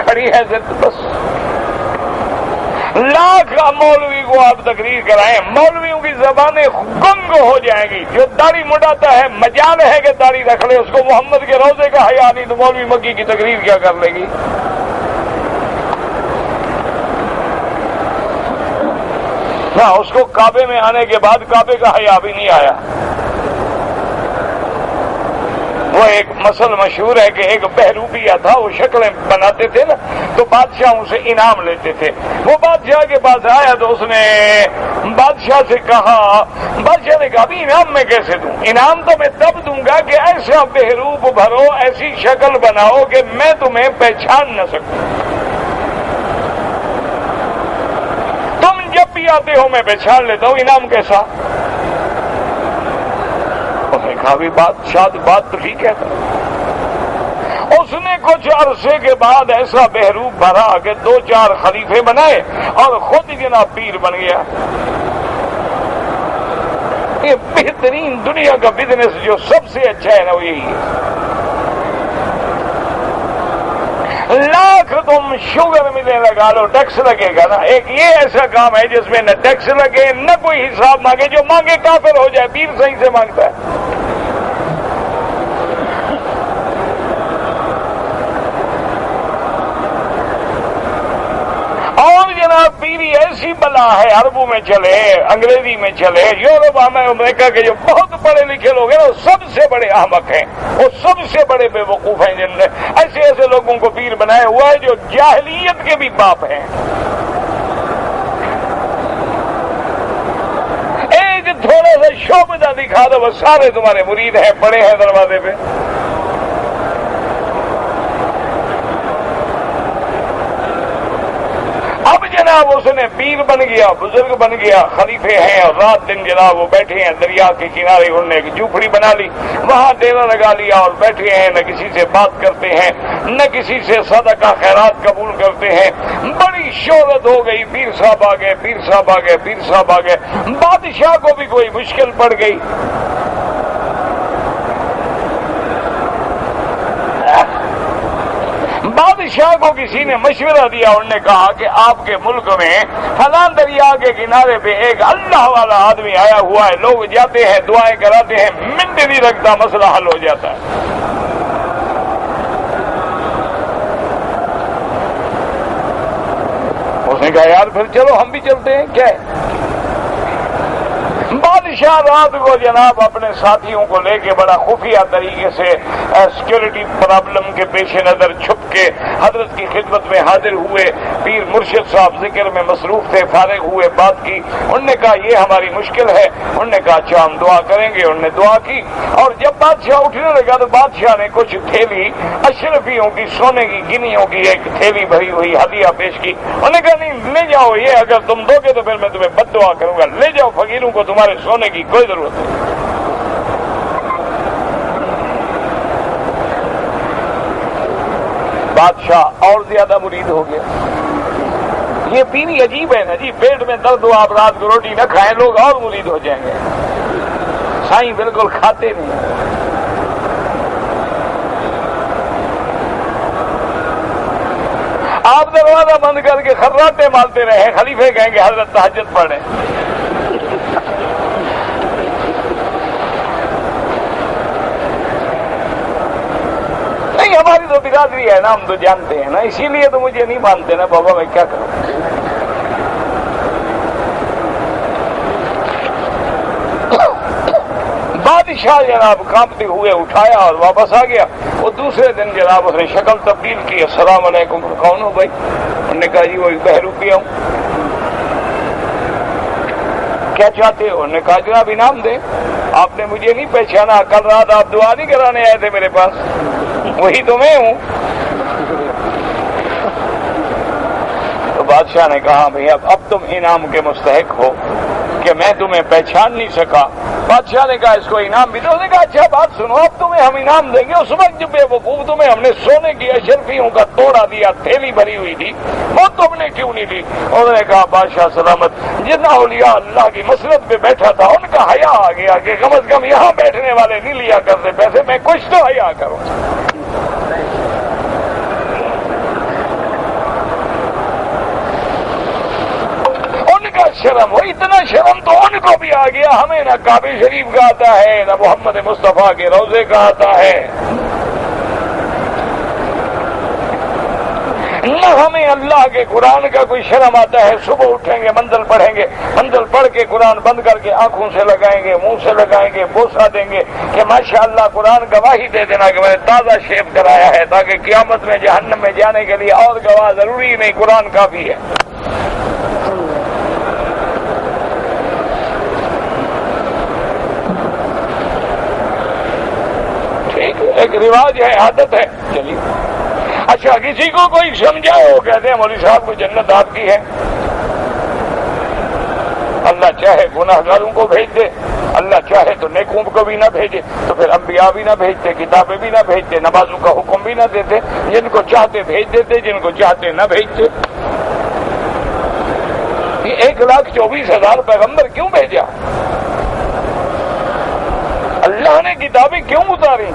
کھڑی ہے ضد بس۔ لاکھ مولوی کو آپ تقریر کرائیں، مولویوں کی زبانیں گنگ ہو جائیں گی۔ جو داڑھی مڈاتا ہے مجال ہے کہ داڑھی رکھ لے، اس کو محمد کے روزے کا حیا نہیں تو مولوی مکی کی تقریر کیا کر لے گی؟ نہ اس کو کعبے میں آنے کے بعد کعبے کا حیا بھی نہیں آیا۔ وہ ایک مسل مشہور ہے کہ ایک بہروپیہ تھا، وہ شکلیں بناتے تھے نا تو بادشاہوں سے انعام لیتے تھے۔ وہ بادشاہ کے پاس آیا تو اس نے بادشاہ سے کہا، بادشاہ نے کہا ابھی انعام میں کیسے دوں؟ انعام تو میں تب دوں گا کہ ایسا بہروپ بھرو، ایسی شکل بناؤ کہ میں تمہیں پہچان نہ سکوں۔ تم جب بھی آتے ہو میں پہچان لیتا ہوں، انعام کیسا؟ بھی بات تو ٹھیک ہے۔ اس نے کچھ عرصے کے بعد ایسا بہروپ بھرا کہ 2-4 خلیفے بنائے اور خود جناب پیر بن گیا۔ یہ بہترین دنیا کا بزنس جو سب سے اچھا ہے نا وہ یہی ہے۔ لاکھ تم شوگر ملے لگا لو، ٹیکس لگے گا نا۔ ایک یہ ایسا کام ہے جس میں نہ ٹیکس لگے نہ کوئی حساب مانگے، جو مانگے کافر ہو جائے۔ پیر صحیح سے مانگتا ہے۔ پیری ایسی بلا ہے، عربوں میں چلے، انگریزی میں چلے، یورپ میں، امریکہ کے جو بہت پڑھے لکھے لوگ ہیں وہ سب سے بڑے احمق ہیں، وہ سب سے بڑے بے وقوف ہیں، جن نے ایسے لوگوں کو پیر بنایا ہوا ہے جو جاہلیت کے بھی باپ ہیں۔ ایک تھوڑا سا شعبہ دکھا دو، وہ سارے تمہارے مرید ہیں، پڑے ہیں دروازے پہ۔ جناب اس نے پیر بن گیا، بزرگ بن گیا، خلیفے ہیں، اور رات دن جناب وہ بیٹھے ہیں دریا کے کنارے، انہوں نے ایک جھوپڑی بنا لی، وہاں ڈیرا لگا لیا اور بیٹھے ہیں، نہ کسی سے بات کرتے ہیں نہ کسی سے صدقہ خیرات قبول کرتے ہیں۔ بڑی شہرت ہو گئی، پیر صاحب آ گئے، پیر صاحب آ گئے، پیر صاحب آ گئے۔ بادشاہ کو بھی کوئی مشکل پڑ گئی۔ بادشاہ کو کسی نے مشورہ دیا، انہوں نے کہا کہ آپ کے ملک میں فلاں دریا کے کنارے پہ ایک اللہ والا آدمی آیا ہوا ہے، لوگ جاتے ہیں دعائیں کراتے ہیں، منٹ نہیں رکھتا مسئلہ حل ہو جاتا ہے۔ اس نے کہا یار پھر چلو ہم بھی چلتے ہیں، کیا ہے؟ بادشاہ رات کو جناب اپنے ساتھیوں کو لے کے بڑا خفیہ طریقے سے سیکورٹی پرابلم کے پیش نظر چھپ کے حضرت کی خدمت میں حاضر ہوئے۔ پیر مرشد صاحب ذکر میں مصروف تھے، فارغ ہوئے، بات کی۔ انہوں نے کہا یہ ہماری مشکل ہے۔ انہوں نے کہا اچھا ہم دعا کریں گے۔ انہوں نے دعا کی، اور جب بادشاہ اٹھنے لگا تو بادشاہ نے کچھ تھیلی اشرفیوں کی، سونے کی گنیوں کی ایک تھیلی بھری ہوئی ہدیہ پیش کی۔ انہوں نے کہا نہیں لے جاؤ، یہ اگر تم دو گے تو پھر میں تمہیں بد دعا کروں گا، لے جاؤ، فقیروں کو تمہارے سونے کی کوئی ضرورت نہیں۔ بادشاہ اور زیادہ مرید ہو گیا۔ یہ پیری عجیب ہے نا جی، پیٹ میں درد ہو آپ رات کو روٹی نہ کھائیں، لوگ اور مرید ہو جائیں گے۔ سائیں بالکل کھاتے نہیں۔ آپ دروازہ بند کر کے خراٹے مارتے رہے، خلیفے کہیں گے حضرت تہجد پڑھیں۔ نہیں ہماری تو برادری ہے نا، ہم تو جانتے ہیں نا، اسی لیے تو مجھے نہیں مانتے نا بابا، میں کیا کروں۔ بادشاہ جناب کانپتے ہوئے اٹھایا اور واپس آ گیا۔ وہ دوسرے دن جناب اس نے شکل تبدیل کی، السلام علیکم، کون ہو بھائی؟ انہوں نے کہا جی وہ بہروپیہ ہوں۔ کیا چاہتے ہو؟ انہوں نے کہا جناب انعام دیں، آپ نے مجھے نہیں پہچانا، کل رات آپ دعا نہیں کرانے آئے تھے میرے پاس، وہی تو میں ہوں۔ تو بادشاہ نے کہا بھئی اب تم انعام کے مستحق ہو کہ میں تمہیں پہچان نہیں سکا۔ بادشاہ نے کہا اس کو انعام بھی دو۔ اس نے کہا اچھا بات سنو، اب تمہیں ہم انعام دیں گے، اس وقت جب بے وقوف تمہیں ہم نے سونے کی اشرفیوں کا توڑا دیا، تھیلی بھری ہوئی تھی، وہ تم نے کیوں نہیں دی؟ انہوں نے کہا بادشاہ سلامت، جتنا اولیاء اللہ کی مسلط پہ بیٹھا تھا ان کا حیا آ گیا کہ کم از کم یہاں بیٹھنے والے نہیں لیا کرتے پیسے، میں کچھ تو حیا کروں۔ شرم، وہ اتنا شرم تو ان کو بھی آ گیا، ہمیں نہ کعبہ شریف کا آتا ہے نہ محمد مصطفیٰ کے روضے کا آتا ہے، نہ ہمیں اللہ کے قرآن کا کوئی شرم آتا ہے۔ صبح اٹھیں گے منزل پڑھیں گے، منزل پڑھ کے قرآن بند کر کے آنکھوں سے لگائیں گے، منہ سے لگائیں گے، بوسہ دیں گے کہ ماشاءاللہ قرآن گواہی دے دینا کہ میں نے تازہ شیو کرایا ہے، تاکہ قیامت میں جہنم میں جانے کے لیے اور گواہ ضروری نہیں، قرآن کافی ہے۔ ٹھیک، ایک رواج ہے، عادت ہے، چلیے۔ اچھا، کسی کو کوئی سمجھائے، وہ کہتے ہیں مولوی صاحب کو جنت آپ کی ہے، اللہ چاہے گناہ گاروں کو بھیج دے، اللہ چاہے تو نیکوں کو بھی نہ بھیجے، تو پھر انبیاء بھی نہ بھیجتے، کتابیں بھی نہ بھیجتے، نمازوں کا حکم بھی نہ دیتے، جن کو چاہتے بھیج دیتے، جن کو چاہتے نہ بھیجتے۔ یہ 1,24,000 پیغمبر کیوں بھیجا؟ اللہ نے کتابیں کیوں اتاری؟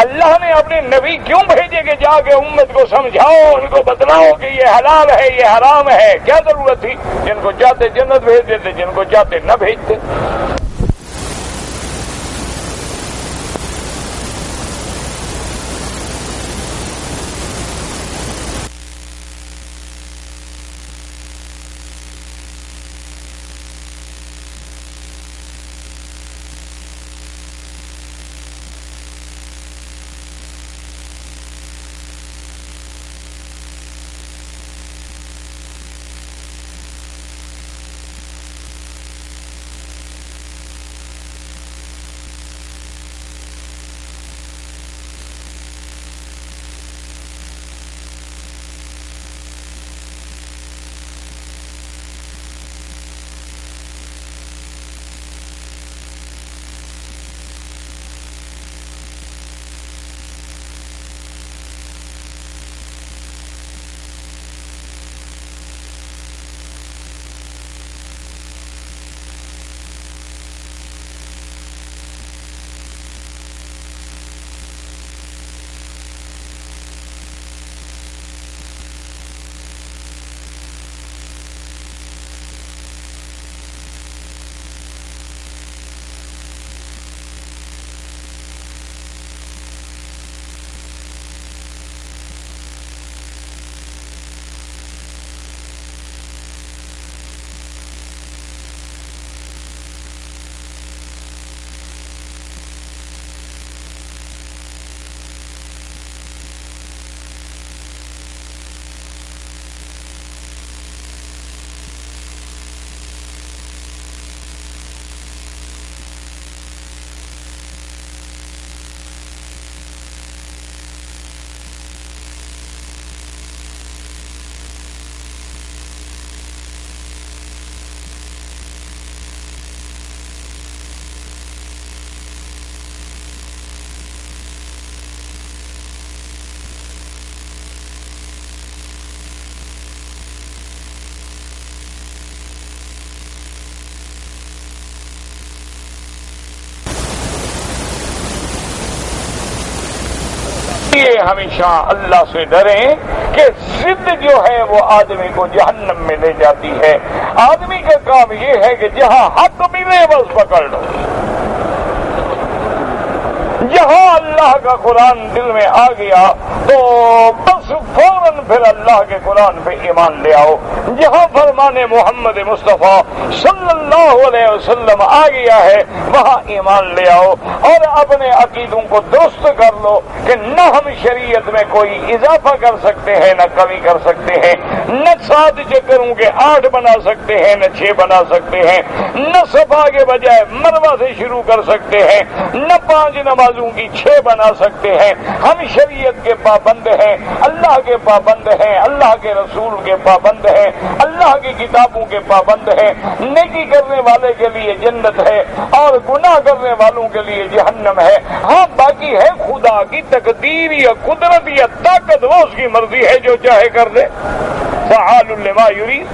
اللہ نے اپنے نبی کیوں بھیجے کہ جا کے امت کو سمجھاؤ، ان کو بتلاؤ کہ یہ حلال ہے یہ حرام ہے؟ کیا ضرورت تھی؟ جن کو چاہتے جنت بھیج دیتے، جن کو چاہتے نہ بھیجتے۔ ہمیشہ اللہ سے ڈریں کہ ضد جو ہے وہ آدمی کو جہنم میں لے جاتی ہے۔ آدمی کا کام یہ ہے کہ جہاں حق ملے بس پکڑ لو، جہاں اللہ کا قرآن دل میں آ گیا تو بس فوراً پھر اللہ کے قرآن پہ ایمان لے آؤ، جہاں فرمان محمد مصطفیٰ صلی اللہ علیہ وسلم آ گیا ہے وہاں ایمان لے آؤ، اور اپنے عقیدوں کو درست کر لو کہ نہ ہم شریعت میں کوئی اضافہ کر سکتے ہیں نہ کمی کر سکتے ہیں، نہ 7 چکروں کے 8 بنا سکتے ہیں نہ 6 بنا سکتے ہیں، نہ صفا کے بجائے مروا سے شروع کر سکتے ہیں، نہ 5 نمازوں کی 6 بنا سکتے ہیں۔ ہم شریعت کے پابند ہیں، اللہ کے پابند ہیں، اللہ کے رسول کے پابند ہیں، اللہ کی کتابوں کے پابند ہیں۔ نیکی کرنے والے کے لیے جنت ہے اور گناہ کرنے والوں کے لیے جہنم ہے۔ ہاں باقی ہے خدا کی تقدیر یا قدرت یا طاقت، وہ اس کی مرضی ہے، جو چاہے کر دے، فعال لما یرید۔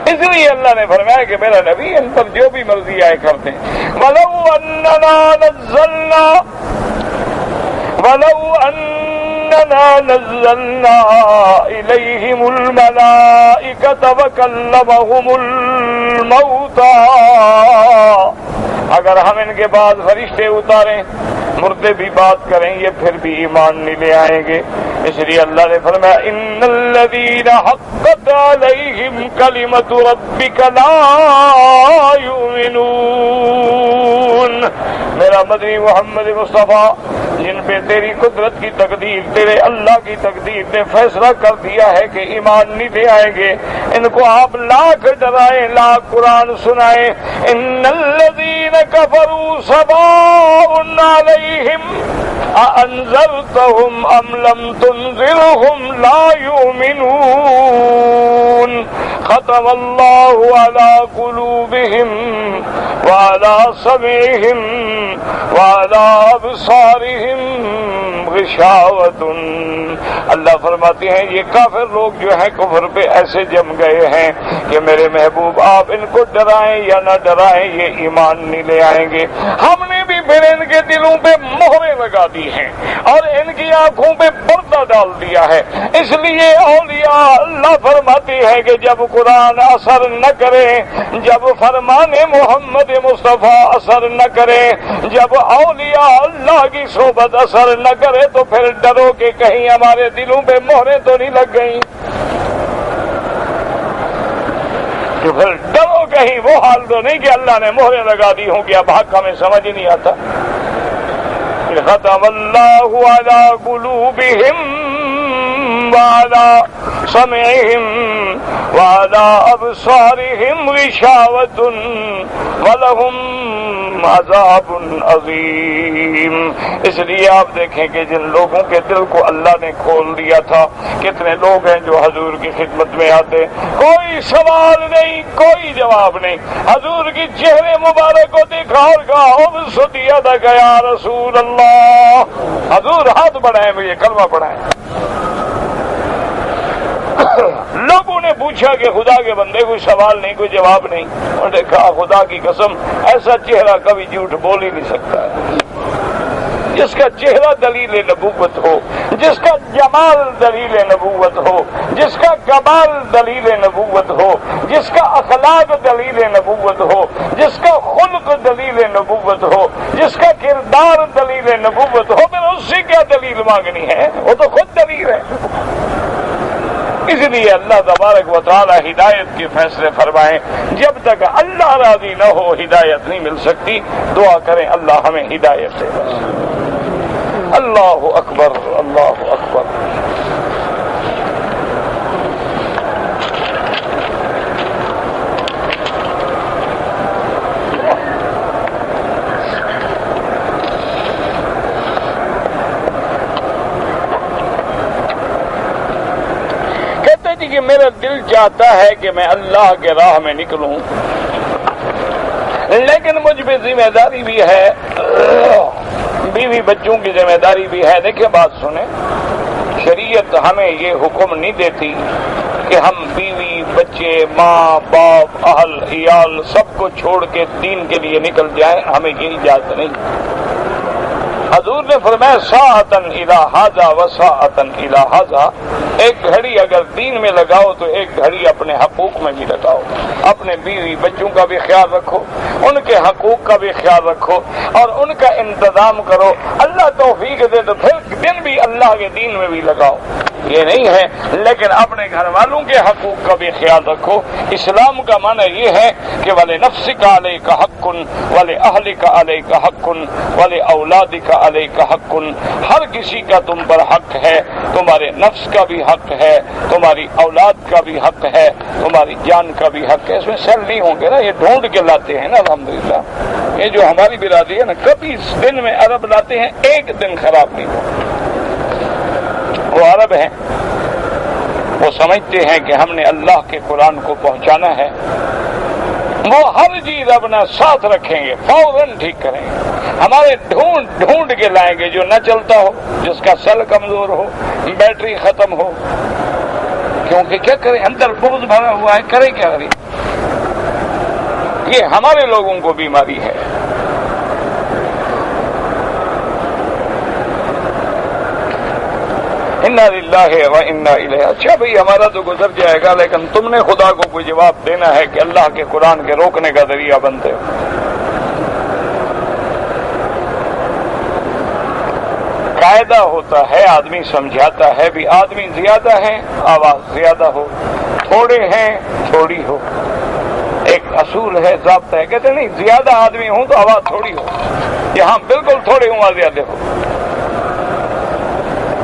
اس لیے اللہ نے فرمایا کہ میرا نبی ان پر جو بھی مرضی آئے کرتے ہیں۔ وَلَوْ أَنَّنَا إننا نزلنا إليهم الملائكة وكلمهم الموتى. اگر ہم ان کے بعد فرشتے اتاریں مردے بھی بات کریں یہ پھر بھی ایمان نہیں لے آئیں گے. اس لیے اللہ نے فرمایا ان الذین حقت علیہم کلمۃ ربک لا یؤمنون. میرا مدنی محمد مصطفیٰ جن پہ تیری قدرت کی تقدیر تیرے اللہ کی تقدیر نے فیصلہ کر دیا ہے کہ ایمان نہیں لے آئیں گے ان کو آپ لاکھ ڈرائیں لاکھ قرآن سنائیں. ان الذین کفروا سواء علیہم اانذرتهم ام لم تنذرهم لا یؤمنون. ختم اللہ علی قلوبہم وعلی سمعہم وعلی ابصارہم غشاوۃ. اللہ فرماتے ہیں یہ کافر لوگ جو ہیں کفر پہ ایسے جم گئے ہیں کہ میرے محبوب آپ ان کو ڈرائیں یا نہ ڈرائیں یہ ایمان نہیں لے آئیں گے. ہم نے بھی پھر ان کے دلوں پہ مہریں لگا دی ہیں اور ان کی آنکھوں پہ پردہ ڈال دیا ہے. اس لیے اولیاء اللہ فرماتے ہیں کہ جب قرآن اثر نہ کرے جب فرمان محمد مصطفیٰ اثر نہ کرے جب اولیاء اللہ کی صحبت اثر نہ کرے تو پھر ڈرو کہ کہیں ہمارے دلوں پہ مہریں تو نہیں لگ گئیں. تو پھر ڈرو کہیں وہ حال تو نہیں کہ اللہ نے مہریں لگا دی ہوں کہ اب حق ہمیں سمجھ نہیں آتا. ختم اللہ علی قلوبہم وعلی سمعہم وعلی ابصارہم غشاوۃ ولہم عذاب عظیم. اس لیے آپ دیکھیں کہ جن لوگوں کے دل کو اللہ نے کھول دیا تھا کتنے لوگ ہیں جو حضور کی خدمت میں آتے کوئی سوال نہیں کوئی جواب نہیں حضور کی چہرے مبارک کو دیکھا اور کہا ابسطیہ تک یا رسول اللہ. حضور ہاتھ بڑھائیں مجھے کلمہ پڑھائیں. لوگوں نے پوچھا کہ خدا کے بندے کوئی سوال نہیں کوئی جواب نہیں. انہوں نے کہا خدا کی قسم ایسا چہرہ کبھی جھوٹ بول ہی نہیں سکتا ہے جس کا چہرہ دلیل نبوت ہو جس کا جمال دلیل نبوت ہو جس کا کمال دلیل نبوت ہو جس کا اخلاق دلیل نبوت ہو جس کا خلق دلیل نبوت ہو جس کا کردار دلیل نبوت ہو پھر اس سے کیا دلیل مانگنی ہے وہ تو خود دلیل ہے. اس لیے اللہ تبارک و تعالی ہدایت کے فیصلے فرمائیں. جب تک اللہ راضی نہ ہو ہدایت نہیں مل سکتی. دعا کریں اللہ ہمیں ہدایت دے. اللہ اکبر اللہ اکبر. کہ میرا دل چاہتا ہے کہ میں اللہ کے راہ میں نکلوں لیکن مجھ پہ ذمہ داری بھی ہے بیوی بچوں کی ذمہ داری بھی ہے. دیکھیں بات سنیں شریعت ہمیں یہ حکم نہیں دیتی کہ ہم بیوی بچے ماں باپ اہل عیال سب کو چھوڑ کے دین کے لیے نکل جائیں. ہمیں یہ اجازت نہیں. حضور نے فرمایا ساعتن الی ھذا و ساعتن الی ھذا. ایک گھڑی اگر دین میں لگاؤ تو ایک گھڑی اپنے حقوق میں بھی لگاؤ. اپنے بیوی بچوں کا بھی خیال رکھو ان کے حقوق کا بھی خیال رکھو اور ان کا انتظام کرو. اللہ توفیق دے تو پھر دن بھی اللہ کے دین میں بھی لگاؤ یہ نہیں ہے لیکن اپنے گھر والوں کے حقوق کا بھی خیال رکھو. اسلام کا معنی یہ ہے کہ وَلِنَفْسِكَ عَلَيْكَ حَقٌّ وَلِأَهْلِكَ عَلَيْكَ حَقٌّ وَلِأَوْلَادِكَ عَلَيْكَ حَقٌّ. ہر کسی کا تم پر حق ہے. تمہارے نفس کا بھی حق ہے تمہاری اولاد کا بھی حق ہے تمہاری جان کا بھی حق ہے. اس میں سیل نہیں ہوں گے نا یہ ڈھونڈ کے لاتے ہیں نا. الحمدللہ یہ جو ہماری برادری ہے نا کبھی اس دن میں عرب لاتے ہیں ایک دن خراب نہیں ہو. وہ عرب ہیں وہ سمجھتے ہیں کہ ہم نے اللہ کے قرآن کو پہنچانا ہے. وہ ہر چیز اپنا ساتھ رکھیں گے فوراً ٹھیک کریں گے. ہمارے ڈھونڈ کے لائیں گے جو نہ چلتا ہو جس کا سیل کمزور ہو بیٹری ختم ہو. کیونکہ کیا کریں اندر بغض بھرا ہوا ہے کریں کیا کریں. یہ ہمارے لوگوں کو بیماری ہے. انا للہ و انا الیہ۔ اچھا بھئی ہمارا تو گزر جائے گا، لیکن تم نے خدا کو کوئی جواب دینا ہے کہ اللہ کے قرآن کے روکنے کا ذریعہ بنتے ہو۔ قاعدہ ہوتا ہے، آدمی سمجھاتا ہے بھی آدمی زیادہ ہیں آواز زیادہ ہو، تھوڑے ہیں تھوڑی ہو، ایک اصول ہے، ضابطہ ہے، کہتے نہیں زیادہ آدمی ہوں تو آواز تھوڑی ہو، یہاں بالکل تھوڑے ہوں آواز زیادہ ہو۔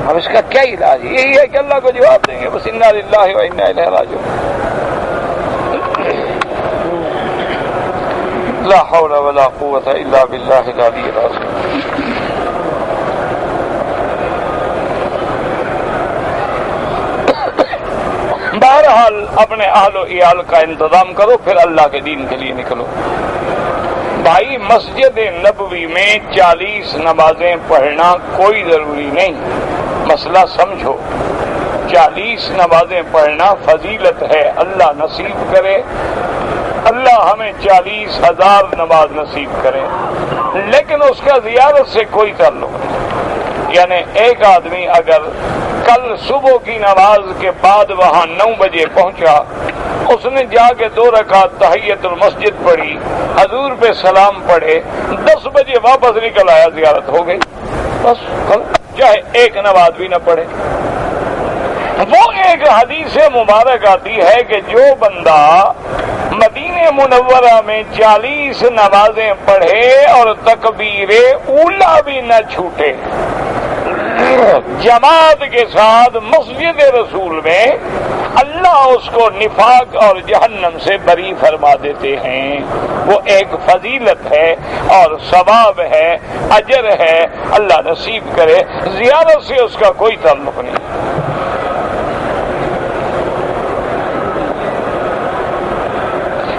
اب اس کا کیا علاج ہے؟ یہی ہے کہ اللہ کو جواب دیں گے، بس انا للہ و انا الیہ راجعون۔ لا حول ولا قوة الا باللہ العلی العظیم۔ بہرحال اپنے اہل و عیال کا انتظام کرو، پھر اللہ کے دین کے لیے نکلو۔ بھائی مسجد نبوی میں 40 نمازیں پڑھنا کوئی ضروری نہیں، مسئلہ سمجھو۔ 40 نمازیں پڑھنا فضیلت ہے، اللہ نصیب کرے، اللہ ہمیں 40,000 نماز نصیب کرے، لیکن اس کا زیارت سے کوئی تعلق نہیں۔ یعنی ایک آدمی اگر کل صبح کی نماز کے بعد وہاں 9 بجے پہنچا، اس نے جا کے 2 رکعت تحیت المسجد پڑھی، حضور پہ سلام پڑھے، 10 بجے واپس نکل آیا، زیارت ہو گئی، بس چاہے ایک نماز بھی نہ پڑھے۔ وہ ایک حدیث مبارک آتی ہے کہ جو بندہ مدینہ منورہ میں 40 نمازیں پڑھے اور تکبیر اولا بھی نہ چھوٹے، جماعت کے ساتھ مسجد رسول میں، اللہ اس کو نفاق اور جہنم سے بری فرما دیتے ہیں۔ وہ ایک فضیلت ہے اور ثواب ہے، اجر ہے، اللہ نصیب کرے، زیارت سے اس کا کوئی تعلق نہیں۔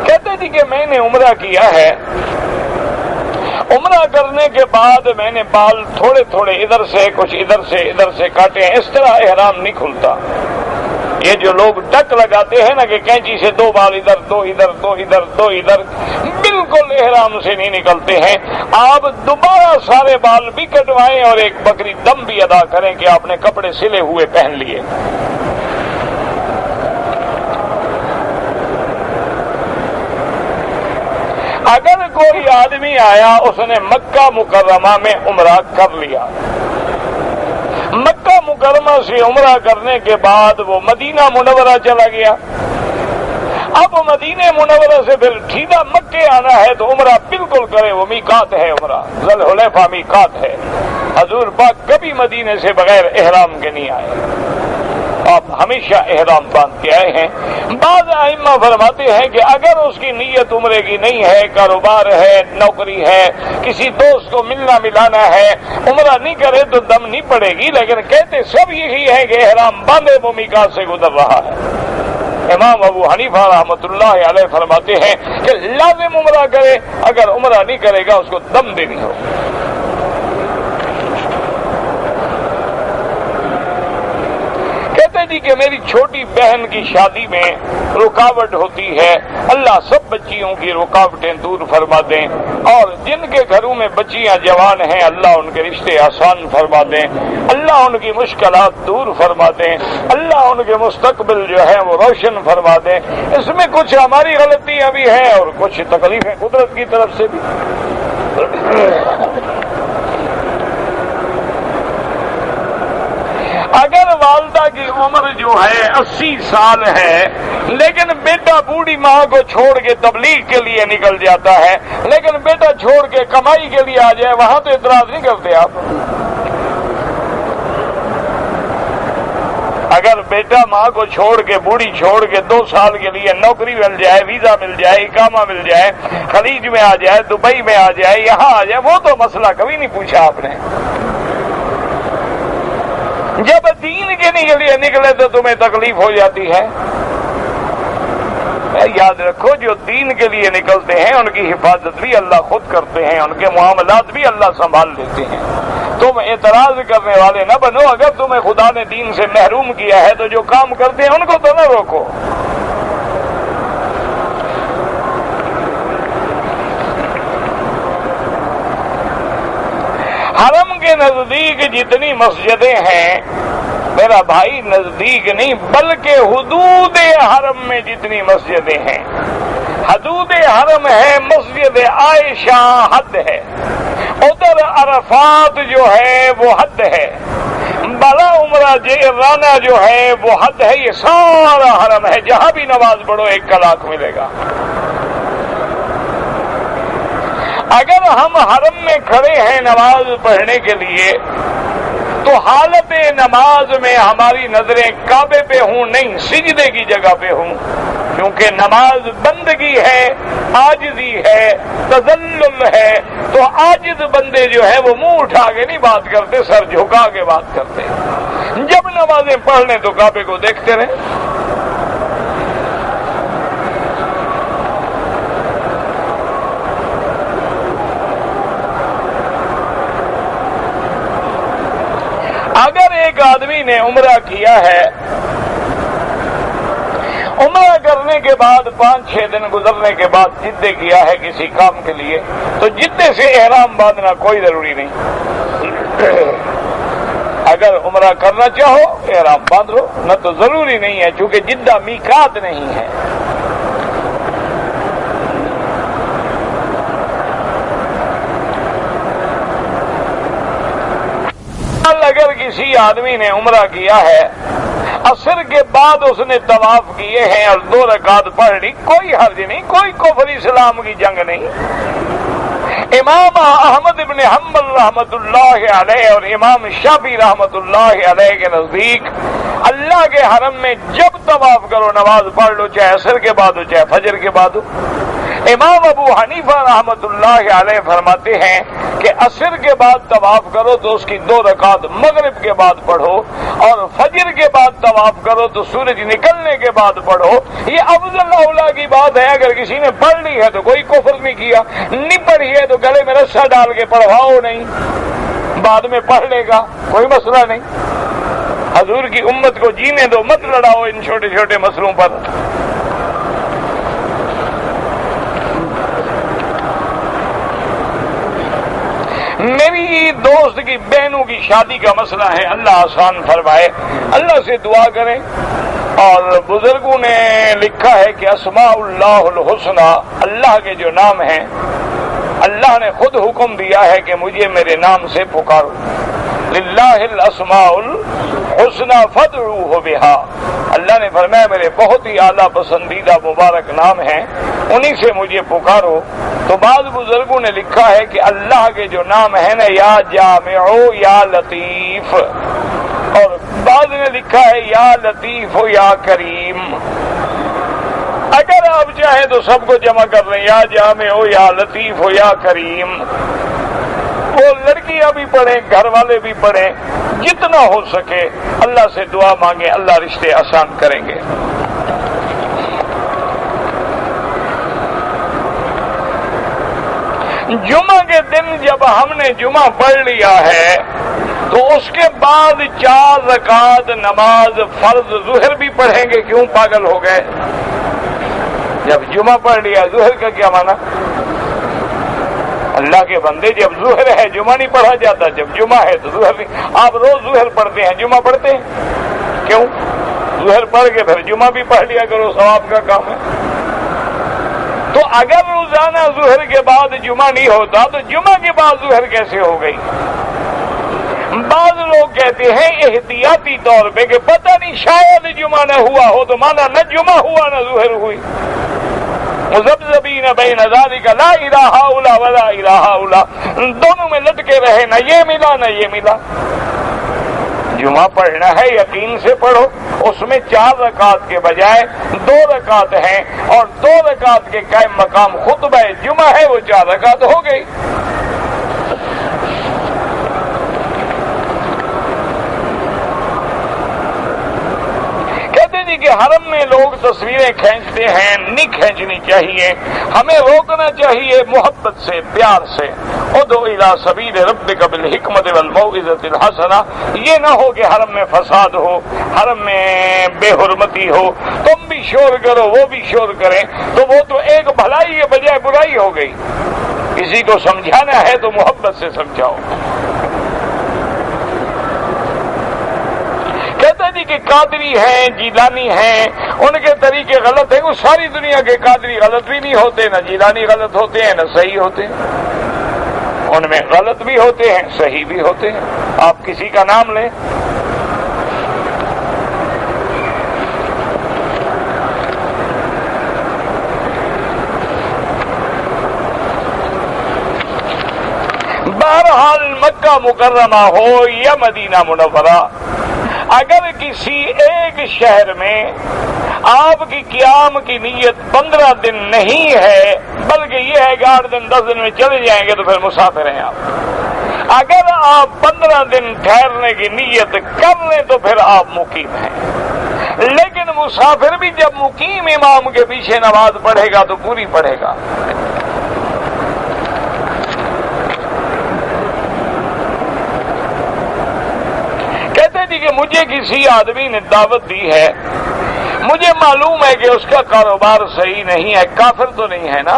کہتے تھے کہ میں نے عمرہ کیا ہے، عمرہ کرنے کے بعد میں نے بال تھوڑے تھوڑے ادھر سے کچھ ادھر سے کاٹے ہیں، اس طرح احرام نہیں کھلتا۔ یہ جو لوگ ٹک لگاتے ہیں نا کہ کینچی سے 2 بال ادھر، 2 ادھر، 2 ادھر، 2 ادھر، بالکل احرام سے نہیں نکلتے ہیں۔ آپ دوبارہ سارے بال بھی کٹوائیں اور ایک بکری دم بھی ادا کریں کہ آپ نے کپڑے سلے ہوئے پہن لیے۔ اگر کوئی آدمی آیا، اس نے مکہ مکرمہ میں عمرہ کر لیا، مکہ مکرمہ سے عمرہ کرنے کے بعد وہ مدینہ منورہ چلا گیا، اب مدینہ منورہ سے پھر سیدھا مکے آنا ہے تو عمرہ بالکل کرے، وہ میقات ہے، عمرہ ذی الحلیفہ میقات ہے۔ حضور پاک کبھی مدینے سے بغیر احرام کے نہیں آئے، آپ ہمیشہ احرام باندھ کے آئے ہیں۔ بعض ائمہ فرماتے ہیں کہ اگر اس کی نیت عمرے کی نہیں ہے، کاروبار ہے، نوکری ہے، کسی دوست کو ملنا ملانا ہے، عمرہ نہیں کرے تو دم نہیں پڑے گی، لیکن کہتے سب یہی ہے کہ احرام باندھے، وہ میقات سے گزر رہا ہے۔ امام ابو حنیفہ رحمۃ اللہ علیہ فرماتے ہیں کہ لازم عمرہ کرے، اگر عمرہ نہیں کرے گا اس کو دم دینی ہو۔ کہتے جی کہ میری چھوٹی بہن کی شادی میں رکاوٹ ہوتی ہے، اللہ سب بچیوں کی رکاوٹیں دور فرما دیں، اور جن کے گھروں میں بچیاں جوان ہیں اللہ ان کے رشتے آسان فرما دیں، اللہ ان کی مشکلات دور فرما دیں، اللہ ان کے مستقبل جو ہے وہ روشن فرما دیں۔ اس میں کچھ ہماری غلطیاں بھی ہیں اور کچھ تکلیفیں قدرت کی طرف سے بھی۔ اگر والدہ کی عمر جو ہے 80 سال ہے، لیکن بیٹا بوڑھی ماں کو چھوڑ کے تبلیغ کے لیے نکل جاتا ہے، لیکن بیٹا چھوڑ کے کمائی کے لیے آ جائے، وہاں تو اعتراض نہیں کرتے آپ؟ اگر بیٹا ماں کو چھوڑ کے، بوڑھی چھوڑ کے 2 سال کے لیے نوکری مل جائے، ویزا مل جائے، اقامہ مل جائے، خلیج میں آ جائے، دبئی میں آ جائے، یہاں آ جائے، وہ تو مسئلہ کبھی نہیں پوچھا آپ نے۔ جب دین کے لیے نکلے تو تمہیں تکلیف ہو جاتی ہے۔ یاد رکھو جو دین کے لیے نکلتے ہیں ان کی حفاظت بھی اللہ خود کرتے ہیں، ان کے معاملات بھی اللہ سنبھال لیتے ہیں۔ تم اعتراض کرنے والے نہ بنو، اگر تمہیں خدا نے دین سے محروم کیا ہے تو جو کام کرتے ہیں ان کو تو نہ روکو۔ حرم کے نزدیک جتنی مسجدیں ہیں میرا بھائی نزدیک نہیں بلکہ حدود حرم میں جتنی مسجدیں ہیں، حدود حرم ہے، مسجد عائشہ حد ہے، ادھر عرفات جو ہے وہ حد ہے، بڑا عمرہ جعرانہ جو ہے وہ حد ہے، یہ سارا حرم ہے، جہاں بھی نماز پڑھو 1 کلاک ملے گا۔ اگر ہم حرم میں کھڑے ہیں نماز پڑھنے کے لیے تو حالت نماز میں ہماری نظریں کعبے پہ ہوں، نہیں سجدے کی جگہ پہ ہوں، کیونکہ نماز بندگی ہے، عاجزی ہے، تذلل ہے، تو عاجز بندے جو ہے وہ منہ اٹھا کے نہیں بات کرتے، سر جھکا کے بات کرتے۔ جب نمازیں پڑھ لیں تو کعبے کو دیکھتے رہیں۔ اگر ایک آدمی نے عمرہ کیا ہے، عمرہ کرنے کے بعد 5-6 دن گزرنے کے بعد جدے کیا ہے کسی کام کے لیے، تو جدے سے احرام باندھنا کوئی ضروری نہیں۔ اگر عمرہ کرنا چاہو احرام باندھ لو، نہ تو ضروری نہیں ہے، چونکہ جدہ میقات نہیں ہے۔ اگر کسی آدمی نے عمرہ کیا ہے، عصر کے بعد اس نے طواف کیے ہیں اور 2 رکعت پڑھ لی، کوئی حرج نہیں، کوئی کفر اسلام کی جنگ نہیں۔ امام احمد ابن حنبل رحمت اللہ علیہ اور امام شافعی رحمت اللہ علیہ کے نزدیک اللہ کے حرم میں جب طواف کرو نماز پڑھ لو، چاہے عصر کے بعد ہو چاہے فجر کے بعد ہو۔ امام ابو حنیفہ رحمت اللہ علیہ فرماتے ہیں کہ عصر کے بعد طواف کرو تو اس کی 2 رکعت مغرب کے بعد پڑھو، اور فجر کے بعد طواف کرو تو سورج نکلنے کے بعد پڑھو۔ یہ افضل اولا کی بات ہے، اگر کسی نے پڑھ لی ہے تو کوئی کفر نہیں کیا، نہیں پڑھی ہے تو گلے میں رسا ڈال کے پڑھواؤ نہیں، بعد میں پڑھ لے گا، کوئی مسئلہ نہیں۔ حضور کی امت کو جینے دو، مت لڑاؤ ان چھوٹے چھوٹے مسئلوں پر۔ میری دوست کی بہنوں کی شادی کا مسئلہ ہے، اللہ آسان فرمائے، اللہ سے دعا کریں۔ اور بزرگوں نے لکھا ہے کہ اسماء اللہ الحسنی، اللہ کے جو نام ہیں، اللہ نے خود حکم دیا ہے کہ مجھے میرے نام سے پکارو، للہ الاسماء الحسنی فادعوہ بہا۔ اللہ نے فرمایا میرے بہت ہی اعلیٰ پسندیدہ مبارک نام ہیں، انہی سے مجھے پکارو۔ تو بعض بزرگوں نے لکھا ہے کہ اللہ کے جو نام ہیں نا، یا جامع یا لطیف، اور بعض نے لکھا ہے یا لطیف ہو یا کریم۔ اگر آپ چاہیں تو سب کو جمع کر لیں، یا جامع ہو یا لطیف ہو یا کریم۔ وہ لڑکیاں بھی پڑھیں، گھر والے بھی پڑھیں، جتنا ہو سکے اللہ سے دعا مانگیں، اللہ رشتے آسان کریں گے۔ جمعہ کے دن جب ہم نے جمعہ پڑھ لیا ہے تو اس کے بعد 4 رکعت نماز فرض ظہر بھی پڑھیں گے، کیوں پاگل ہو گئے؟ جب جمعہ پڑھ لیا ظہر کا کیا معنی؟ اللہ کے بندے جب ظہر ہے جمعہ نہیں پڑھا جاتا، جب جمعہ ہے تو ظہر نہیں۔ آپ روز ظہر پڑھتے ہیں، جمعہ پڑھتے ہیں کیوں؟ ظہر پڑھ کے پھر جمعہ بھی پڑھ لیا کرو، ثواب کا کام ہے۔ تو اگر روزانہ ظہر کے بعد جمعہ نہیں ہوتا تو جمعہ کے بعد ظہر کیسے ہو گئی؟ بعض لوگ کہتے ہیں احتیاطی طور پہ کہ پتہ نہیں شاید جمعہ نہ ہوا ہو، تو مانا نہ جمعہ ہوا نہ ظہر ہوئی۔ مذبذبین بین ذالک لا الہ الا ولا الہ الا، دونوں میں لٹکے رہے، نہ یہ ملا نہ یہ ملا۔ جمعہ پڑھنا ہے یقین سے پڑھو، اس میں 4 رکعت کے بجائے 2 رکعت ہیں، اور 2 رکعت کے قائم مقام خطبہ جمعہ ہے، وہ 4 رکعت ہو گئی۔ کہ حرم میں لوگ تصویریں کھینچتے ہیں، نہیں کھینچنی چاہیے، ہمیں روکنا چاہیے محبت سے، پیار سے۔ ادعو الی سبیل ربک بالحکمت والموعظۃ الحسنہ۔ یہ نہ ہو کہ حرم میں فساد ہو، حرم میں بے حرمتی ہو، تم بھی شور کرو وہ بھی شور کریں، تو وہ تو ایک بھلائی کے بجائے برائی ہو گئی۔ کسی کو سمجھانا ہے تو محبت سے سمجھاؤ۔ کہتے ہیں جی کہ قادری ہیں، جیلانی ہیں، ان کے طریقے غلط ہیں. وہ ساری دنیا کے قادری غلط بھی نہیں ہوتے، نہ جیلانی غلط ہوتے ہیں، نہ صحیح ہوتے ہیں. ان میں غلط بھی ہوتے ہیں، صحیح بھی ہوتے ہیں. آپ کسی کا نام لیں. بہرحال مکہ مکرمہ ہو یا مدینہ منورہ، اگر کسی ایک شہر میں آپ کی قیام کی نیت 15 دن نہیں ہے، بلکہ یہ ہے کہ 8 دن 10 دن میں چلے جائیں گے، تو پھر مسافر ہیں آپ. اگر آپ 15 دن ٹھہرنے کی نیت کر لیں تو پھر آپ مقیم ہیں. لیکن مسافر بھی جب مقیم امام کے پیچھے نماز پڑھے گا تو پوری پڑھے گا. کہتے جی کہ مجھے کسی آدمی نے دعوت دی ہے، مجھے معلوم ہے کہ اس کا کاروبار صحیح نہیں ہے. کافر تو نہیں ہے نا؟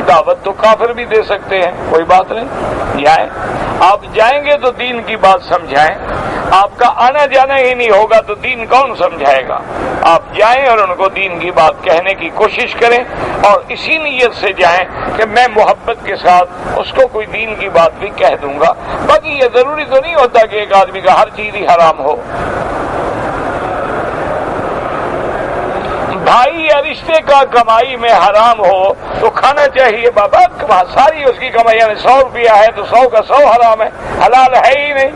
دعوت تو کافر بھی دے سکتے ہیں، کوئی بات نہیں، جائیں. آپ جائیں گے تو دین کی بات سمجھائیں. آپ کا آنا جانا ہی نہیں ہوگا تو دین کون سمجھائے گا؟ آپ جائیں اور ان کو دین کی بات کہنے کی کوشش کریں، اور اسی نیت سے جائیں کہ میں محبت کے ساتھ اس کو کوئی دین کی بات بھی کہہ دوں گا. باقی یہ ضروری تو نہیں ہوتا کہ ایک آدمی کا ہر چیز ہی حرام ہو. بھائی یا رشتے کا کمائی میں حرام ہو تو کھانا چاہیے بابا. ساری اس کی کمائی، یعنی 100 روپیہ ہے تو 100 کا 100 حرام ہے، حلال ہے ہی نہیں.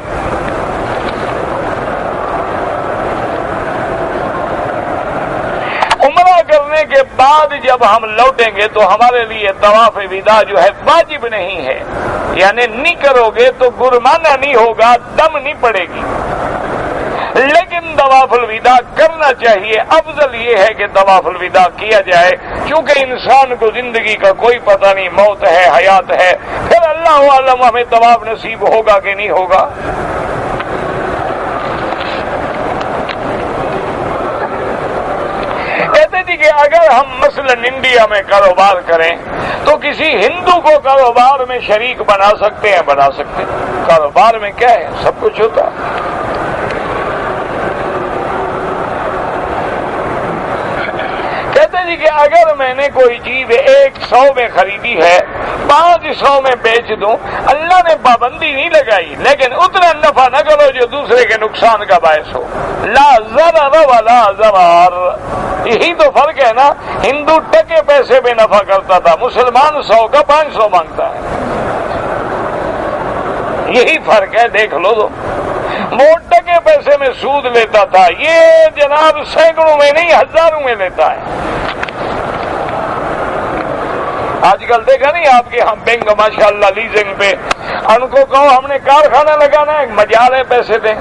عمرہ کرنے کے بعد جب ہم لوٹیں گے تو ہمارے لیے طواف وداع جو ہے واجب نہیں ہے، یعنی نہیں کرو گے تو جرمانہ نہیں ہوگا، دم نہیں پڑے گی. لیکن طواف الوداع کرنا چاہیے. افضل یہ ہے کہ طواف الوداع کیا جائے، کیونکہ انسان کو زندگی کا کوئی پتہ نہیں، موت ہے، حیات ہے. پھر اللہ عالم ہمیں طواف نصیب ہوگا کہ نہیں ہوگا. کہتے تھے کہ اگر ہم مثلا انڈیا میں کاروبار کریں تو کسی ہندو کو کاروبار میں شریک بنا سکتے ہیں؟ بنا سکتے ہیں. کاروبار میں کیا ہے، سب کچھ ہوتا ہے. کہتے جی کہ اگر میں نے کوئی چیز 100 میں خریدی ہے، 500 میں بیچ دوں، اللہ نے پابندی نہیں لگائی، لیکن اتنا نفع نہ کرو جو دوسرے کے نقصان کا باعث ہو. لا ضرر ولا ضرار. یہی تو فرق ہے نا. ہندو ٹکے پیسے میں نفع کرتا تھا، مسلمان 100 کا 500 مانگتا ہے. یہی فرق ہے، دیکھ لو. تو وہ ٹکے پیسے میں سود لیتا تھا، یہ جناب سینکڑوں میں نہیں، ہزاروں میں لیتا ہے. آج کل دیکھا نہیں آپ کے ہم بینک ماشاءاللہ لیزنگ پہ، ان کو کہو ہم نے کارخانہ لگانا ہے، مجال ہے پیسے دیں.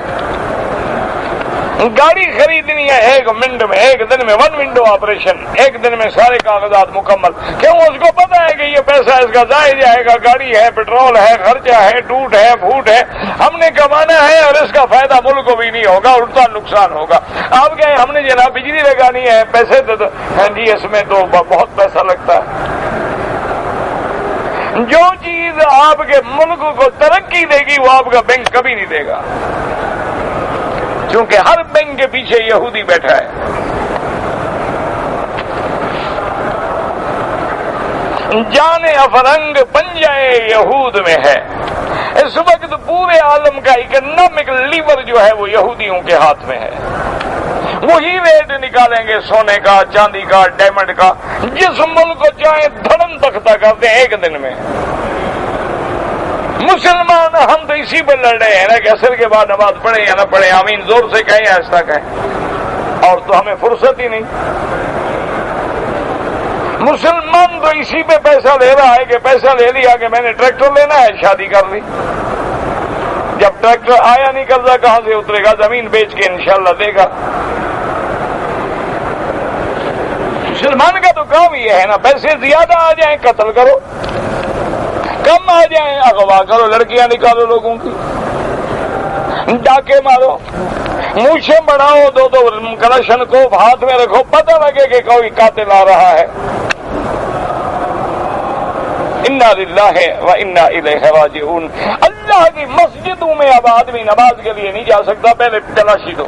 گاڑی خریدنی ہے 1 منٹ میں، 1 دن میں 1 ونڈو آپریشن، 1 دن میں سارے کاغذات مکمل. کیوں؟ اس کو پتا ہے کہ یہ پیسہ اس کا ضائع جائے گا. گاڑی ہے، پیٹرول ہے، خرچہ ہے، ٹوٹ ہے، پھوٹ ہے، ہم نے کمانا ہے اور اس کا فائدہ ملک کو بھی نہیں ہوگا، الٹا نقصان ہوگا. آپ کہیں ہم نے جناب بجلی لگانی ہے، پیسے تو جی اس میں تو بہت پیسہ لگتا ہے. جو چیز آپ کے ملک کو ترقی دے گی وہ آپ کا بینک کبھی نہیں دے گا، کیونکہ ہر بینک کے پیچھے یہودی بیٹھا ہے. جانے افرنگ پنجائے یہود میں ہے. اس وقت پورے عالم کا اکنامک لیور جو ہے وہ یہودیوں کے ہاتھ میں ہے. وہی ریٹ نکالیں گے سونے کا، چاندی کا، ڈائمنڈ کا. جس ملک کو چاہیں دھڑم تختہ کرتے ہیں 1 دن میں. مسلمان ہم تو اسی پہ لڑ رہے ہیں نا کہ عصر کے بعد نماز پڑھیں یا نہ پڑھیں، آمین زور سے کہیں ایسا کہیں، اور تو ہمیں فرصت ہی نہیں. مسلمان تو اسی پہ پیسہ لے رہا ہے کہ پیسہ لے لیا کہ میں نے ٹریکٹر لینا ہے، شادی کر لی. جب ٹریکٹر آیا نہیں قرضہ کہاں سے اترے گا؟ زمین بیچ کے انشاءاللہ دے گا. مسلمان کا تو کام یہ ہے نا، پیسے زیادہ آ جائیں قتل کرو، کم آ جائیں اغوا کرو، لڑکیاں نکالو لوگوں کی، ڈاکے مارو، مونچھیں بڑھاؤ، 2 کلشن کو ہاتھ میں رکھو، پتہ لگے کہ کوئی قاتل آ رہا ہے. انا للہ و انا الیہ راجعون۔ اللہ کی مسجدوں میں اب آدمی نماز کے لیے نہیں جا سکتا، پہلے تلاشی دو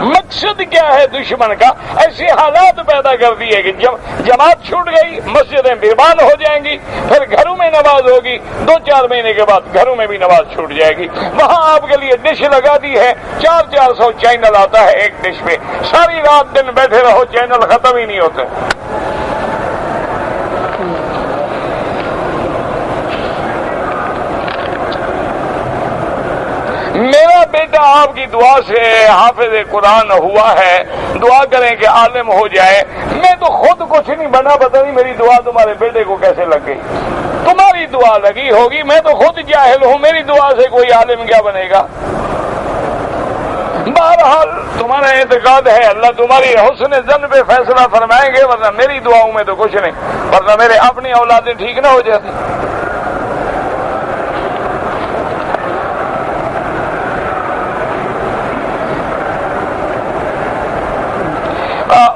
مقصد کیا ہے دشمن کا۔ ایسے حالات پیدا کر دیے کہ جب جماعت چھوٹ گئی مسجدیں بیربان ہو جائیں گی، پھر گھروں میں نماز ہوگی، 2-4 مہینے کے بعد گھروں میں بھی نماز چھوٹ جائے گی۔ وہاں آپ کے لیے ڈش لگا دی ہے، 400 چینل آتا ہے ایک ڈش پہ، ساری رات دن بیٹھے رہو، چینل ختم ہی نہیں ہوتے۔ میرا بیٹا آپ کی دعا سے حافظ قرآن ہوا ہے، دعا کریں کہ عالم ہو جائے۔ میں تو خود کچھ نہیں بنا، پتہ نہیں میری دعا تمہارے بیٹے کو کیسے لگ گئی۔ تمہاری دعا لگی ہوگی، میں تو خود جاہل ہوں، میری دعا سے کوئی عالم کیا بنے گا۔ بہرحال تمہارا اعتقاد ہے اللہ تمہاری حسن ظن پہ فیصلہ فرمائیں گے، ورنہ میری دعاؤں میں تو کچھ نہیں، ورنہ میرے اپنی اولادیں ٹھیک نہ ہو جاتی۔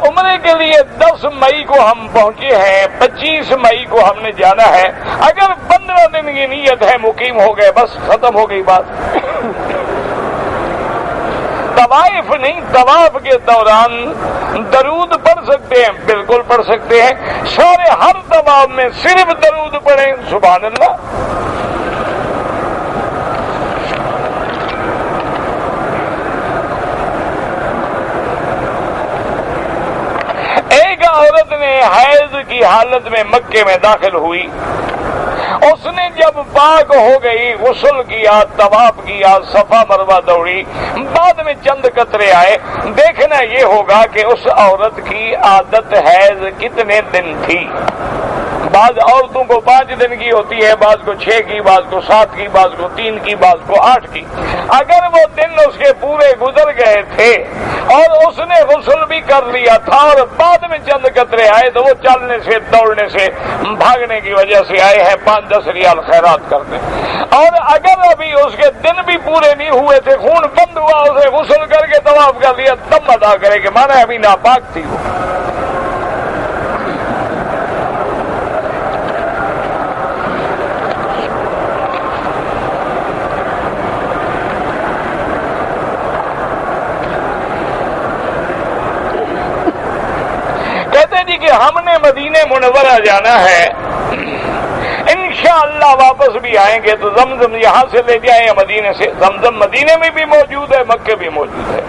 عمرے کے لیے 10 مئی کو ہم پہنچے ہیں، 25 مئی کو ہم نے جانا ہے۔ اگر 15 دن کی نیت ہے مقیم ہو گئے، بس ختم ہو گئی بات۔ طوائف نہیں، طواف کے دوران درود پڑھ سکتے ہیں، بالکل پڑھ سکتے ہیں، سارے ہر طواف میں صرف درود پڑھیں، سبحان اللہ۔ عورت نے حیض کی حالت میں مکے میں داخل ہوئی، اس نے جب پاک ہو گئی غسل کیا، طواف کیا، صفا مروہ دوڑی، بعد میں چند قطرے آئے، دیکھنا یہ ہوگا کہ اس عورت کی عادت حیض کتنے دن تھی۔ بعض عورتوں کو 5 دن کی ہوتی ہے، بعض کو 6 کی، بعض کو 7 کی، بعض کو 3 کی، بعض کو 8 کی۔ اگر وہ دن اس کے پورے گزر گئے تھے اور اس نے غسل بھی کر لیا تھا اور بعد میں چند قطرے آئے تو وہ چلنے سے، دوڑنے سے، بھاگنے کی وجہ سے آئے ہیں 5-10 ریال خیرات کرنے۔ اور اگر ابھی اس کے دن بھی پورے نہیں ہوئے تھے، خون بند ہوا، اسے غسل کر کے طواف کر لیا، تب ادا کرے کہ مانا ابھی ناپاک تھی وہ۔ کہ ہم نے مدینہ منورہ جانا ہے، انشاءاللہ واپس بھی آئیں گے تو زمزم یہاں سے لے جائیں یا مدینے سے۔ زمزم مدینے میں بھی موجود ہے، مکے بھی موجود ہے۔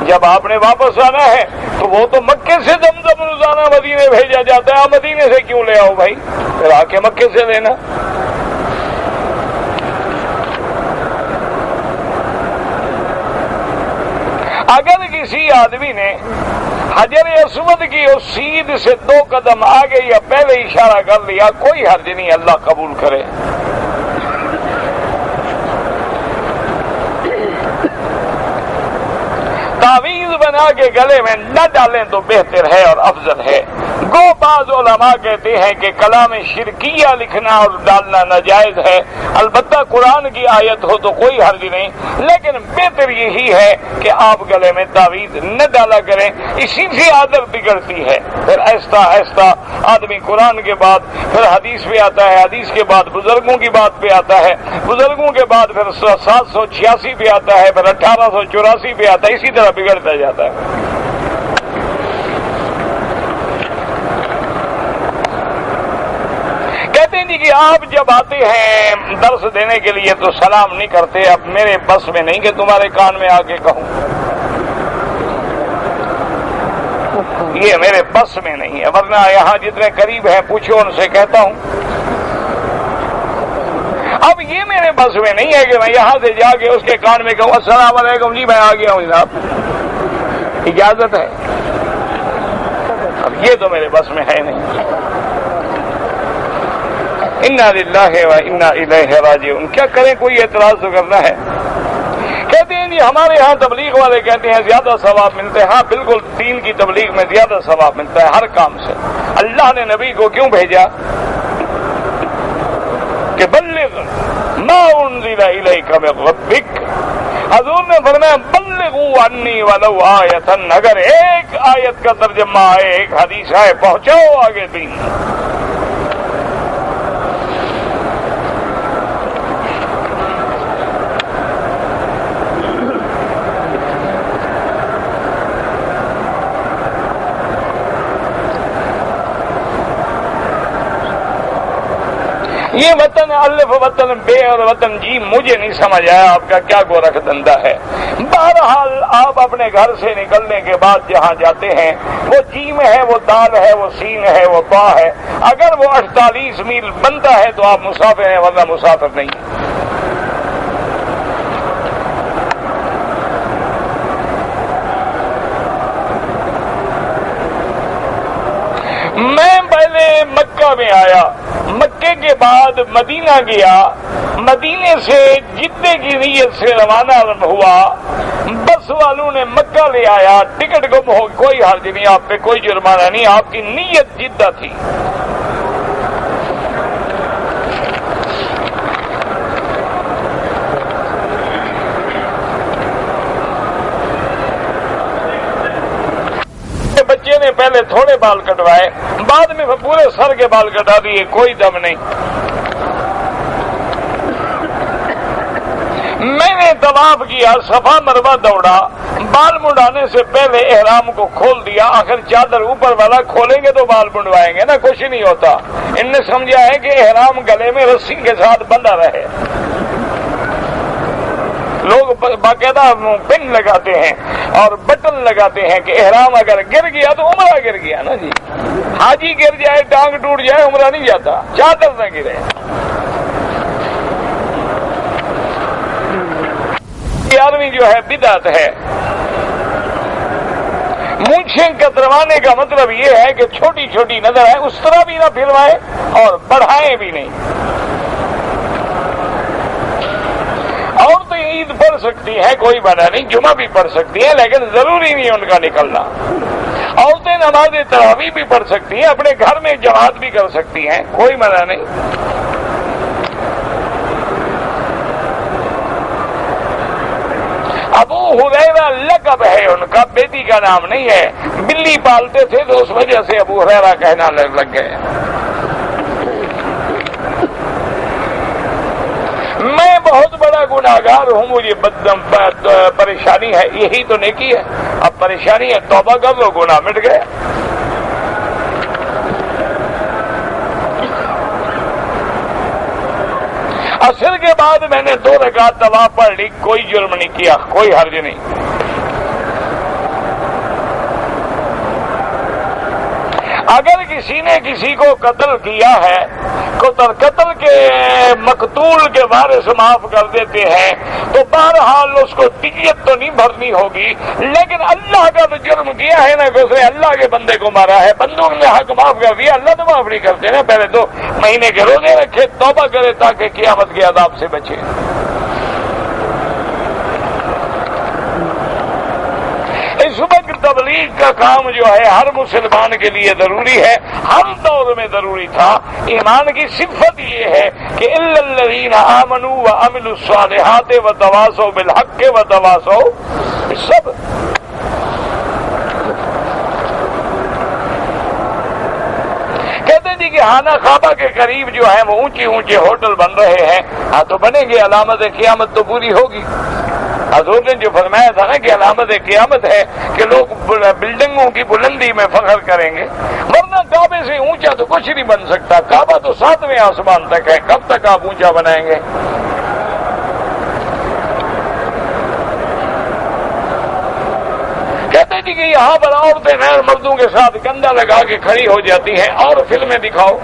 جب آپ نے واپس آنا ہے تو وہ تو مکے سے زمزم روزانہ مدینے بھیجا جاتا ہے، آپ مدینے سے کیوں لے آؤ بھائی، پھر آ کے مکے سے لینا۔ اگر کسی آدمی نے حجر اسود کی اس سید سے 2 قدم آگے یا پہلے اشارہ کر لیا، کوئی حرج نہیں، اللہ قبول کرے۔ تعویذ بنا کے گلے میں نہ ڈالیں تو بہتر ہے اور افضل ہے۔ گو بعض علماء کہتے ہیں کہ کلام شرکیہ لکھنا اور ڈالنا ناجائز ہے، البتہ قرآن کی آیت ہو تو کوئی حرج نہیں، لیکن بہتر یہی ہے کہ آپ گلے میں تعویذ نہ ڈالا کریں، اسی سے عادت بگڑتی ہے۔ پھر آہستہ آہستہ آدمی قرآن کے بعد پھر حدیث پہ آتا ہے، حدیث کے بعد بزرگوں کی بات پہ آتا ہے، بزرگوں کے بعد پھر 786 پہ آتا ہے، پھر 1884 پہ آتا ہے، اسی طرح بگڑتا جاتا ہے۔ کہتے ہیں کہ آپ جب آتے ہیں درس دینے کے لیے تو سلام نہیں کرتے، اب میرے بس میں نہیں کہ تمہارے کان میں آ کے کہوں، یہ میرے بس میں نہیں ہے، ورنہ یہاں جتنے قریب ہیں پوچھو ان سے کہتا ہوں۔ اب یہ میرے بس میں نہیں ہے کہ میں یہاں سے جا کے اس کے کان میں کہوں السلام علیکم جی میں آ گیا ہوں جناب، اجازت ہے؟ اب یہ تو میرے بس میں ہے نہیں۔ انا للہ و انا الیہ راجعون۔ کیا کریں، کوئی اعتراض تو کرنا ہے۔ کہتے ہیں جی ہمارے ہاں تبلیغ والے کہتے ہیں زیادہ ثواب ملتے ہیں۔ ہاں بالکل، دین کی تبلیغ میں زیادہ ثواب ملتا ہے ہر کام سے۔ اللہ نے نبی کو کیوں بھیجا کہ بلغ ما انزل الیک من ربک، حضور نے فرمایا بلغوا عنی ولو آیۃ، اگر ایک آیت کا ترجمہ ہے، ایک حدیث ہے، پہنچاؤ آگے دین۔ یہ وطن الف، وطن بے اور وطن جی مجھے نہیں سمجھ آیا آپ کا کیا گورکھ دھندا ہے۔ بہرحال آپ اپنے گھر سے نکلنے کے بعد جہاں جاتے ہیں وہ جیم ہے، وہ دال ہے، وہ سین ہے، وہ با ہے، اگر وہ 48 میل بنتا ہے تو آپ مسافر ہیں، ورنہ مسافر نہیں۔ میں پہلے مکہ میں آیا، مکے کے بعد مدینہ گیا، مدینے سے جدے کی نیت سے روانہ ہوا، بس والوں نے مکہ لے آیا، ٹکٹ گم ہو، کوئی حرج نہیں، آپ پہ کوئی جرمانہ نہیں، آپ کی نیت جدہ تھی۔ بچے نے پہلے تھوڑے بال کٹوائے، بعد میں پورے سر کے بال کٹا دیے، کوئی دم نہیں۔ میں نے طواف کیا، صفا مروہ دوڑا، بال منڈانے سے پہلے احرام کو کھول دیا، آخر چادر اوپر والا کھولیں گے تو بال منڈوائیں گے نا، کچھ نہیں ہوتا۔ ان نے سمجھا ہے کہ احرام گلے میں رسی کے ساتھ بندھا رہے۔ لوگ باقاعدہ پن لگاتے ہیں اور بٹن لگاتے ہیں کہ احرام اگر گر گیا تو عمرہ گر گیا نا جی، حاجی گر جائے، ٹانگ ٹوٹ جائے، عمرہ نہیں جاتا، چادر نہ گرے۔ گیارہویں جو ہے بدعت ہے۔ مونچھیں کتروانے کا مطلب یہ ہے کہ چھوٹی چھوٹی نظر آئے، اس طرح بھی نہ پھروائیں اور بڑھائیں بھی نہیں۔ عورتیں عید پڑھ سکتی ہیں، کوئی منع نہیں، جمعہ بھی پڑھ سکتی ہیں، لیکن ضروری نہیں ان کا نکلنا۔ عورتیں نماز تراویح بھی پڑھ سکتی ہیں، اپنے گھر میں جماعت بھی کر سکتی ہیں، کوئی منع نہیں۔ ابو ہریرہ لقب ہے ان کا، بیٹی کا نام نہیں ہے، بلی پالتے تھے تو اس وجہ سے ابو ہریرہ کہنا لگ گئے۔ میں بہت بڑا گناہگار ہوں، مجھے پریشانی ہے، یہی تو نیکی ہے۔ اب پریشانی ہے، توبہ کر لو، گناہ مٹ گئے۔ عصر کے بعد میں نے 2 رکعت طواف پڑھ لی، کوئی جرم نہیں کیا، کوئی حرج نہیں۔ اگر کسی نے کسی کو قتل کیا ہے، قتل کے مقتول کے وارث معاف کر دیتے ہیں تو بہرحال اس کو دیت تو نہیں بھرنی ہوگی، لیکن اللہ کا تو جرم کیا ہے نا کہ اس نے اللہ کے بندے کو مارا ہے، بندوں نے حق معاف کر دیا، اللہ تو معاف نہیں کرتے نا۔ پہلے 2 مہینے کے روزے رکھے، توبہ کرے تاکہ قیامت کے عذاب سے بچے۔ اس وقت تبلیغ کا کام جو ہے ہر مسلمان کے لیے ضروری ہے، ہر دور میں ضروری تھا۔ ایمان کی صفت یہ ہے کہ الا الذین آمنوا وعملوا الصالحات وتواصوا بالحق وتواصوا بالصبر۔ کہتے جی کہ خانہ کعبہ کے قریب جو ہے وہ اونچے اونچے ہوٹل بن رہے ہیں، ہاں تو بنیں گے، علامت قیامت تو پوری ہوگی۔ حضور نے جو فرمایا تھا نا کہ علامت قیامت ہے کہ لوگ بلڈنگوں کی بلندی میں فخر کریں گے، ورنہ کعبے سے اونچا تو کچھ نہیں بن سکتا، کعبہ تو 7ویں آسمان تک ہے، کب تک آپ اونچا بنائیں گے؟ کہتے جی کہ یہاں پر عورتیں غیر مردوں کے ساتھ کندھا لگا کے کھڑی ہو جاتی ہیں، اور فلمیں دکھاؤ۔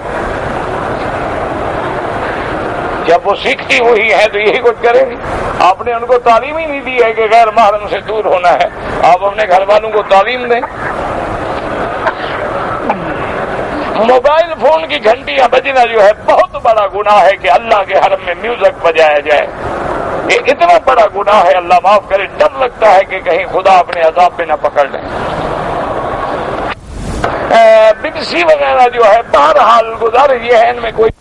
جب وہ سیکھتی ہوئی ہے تو یہی کچھ کرے گی۔ آپ نے ان کو تعلیم ہی نہیں دی ہے کہ غیر محرم سے دور ہونا ہے، آپ اپنے گھر والوں کو تعلیم دیں۔ موبائل فون کی گھنٹیاں بجنا جو ہے بہت بڑا گناہ ہے کہ اللہ کے حرم میں میوزک بجایا جائے، یہ اتنا بڑا گناہ ہے، اللہ معاف کرے، ڈر لگتا ہے کہ کہیں خدا اپنے عذاب پہ نہ پکڑ لیں۔ BBC وغیرہ جو ہے بہرحال گزارش یہ ہے ان میں کوئی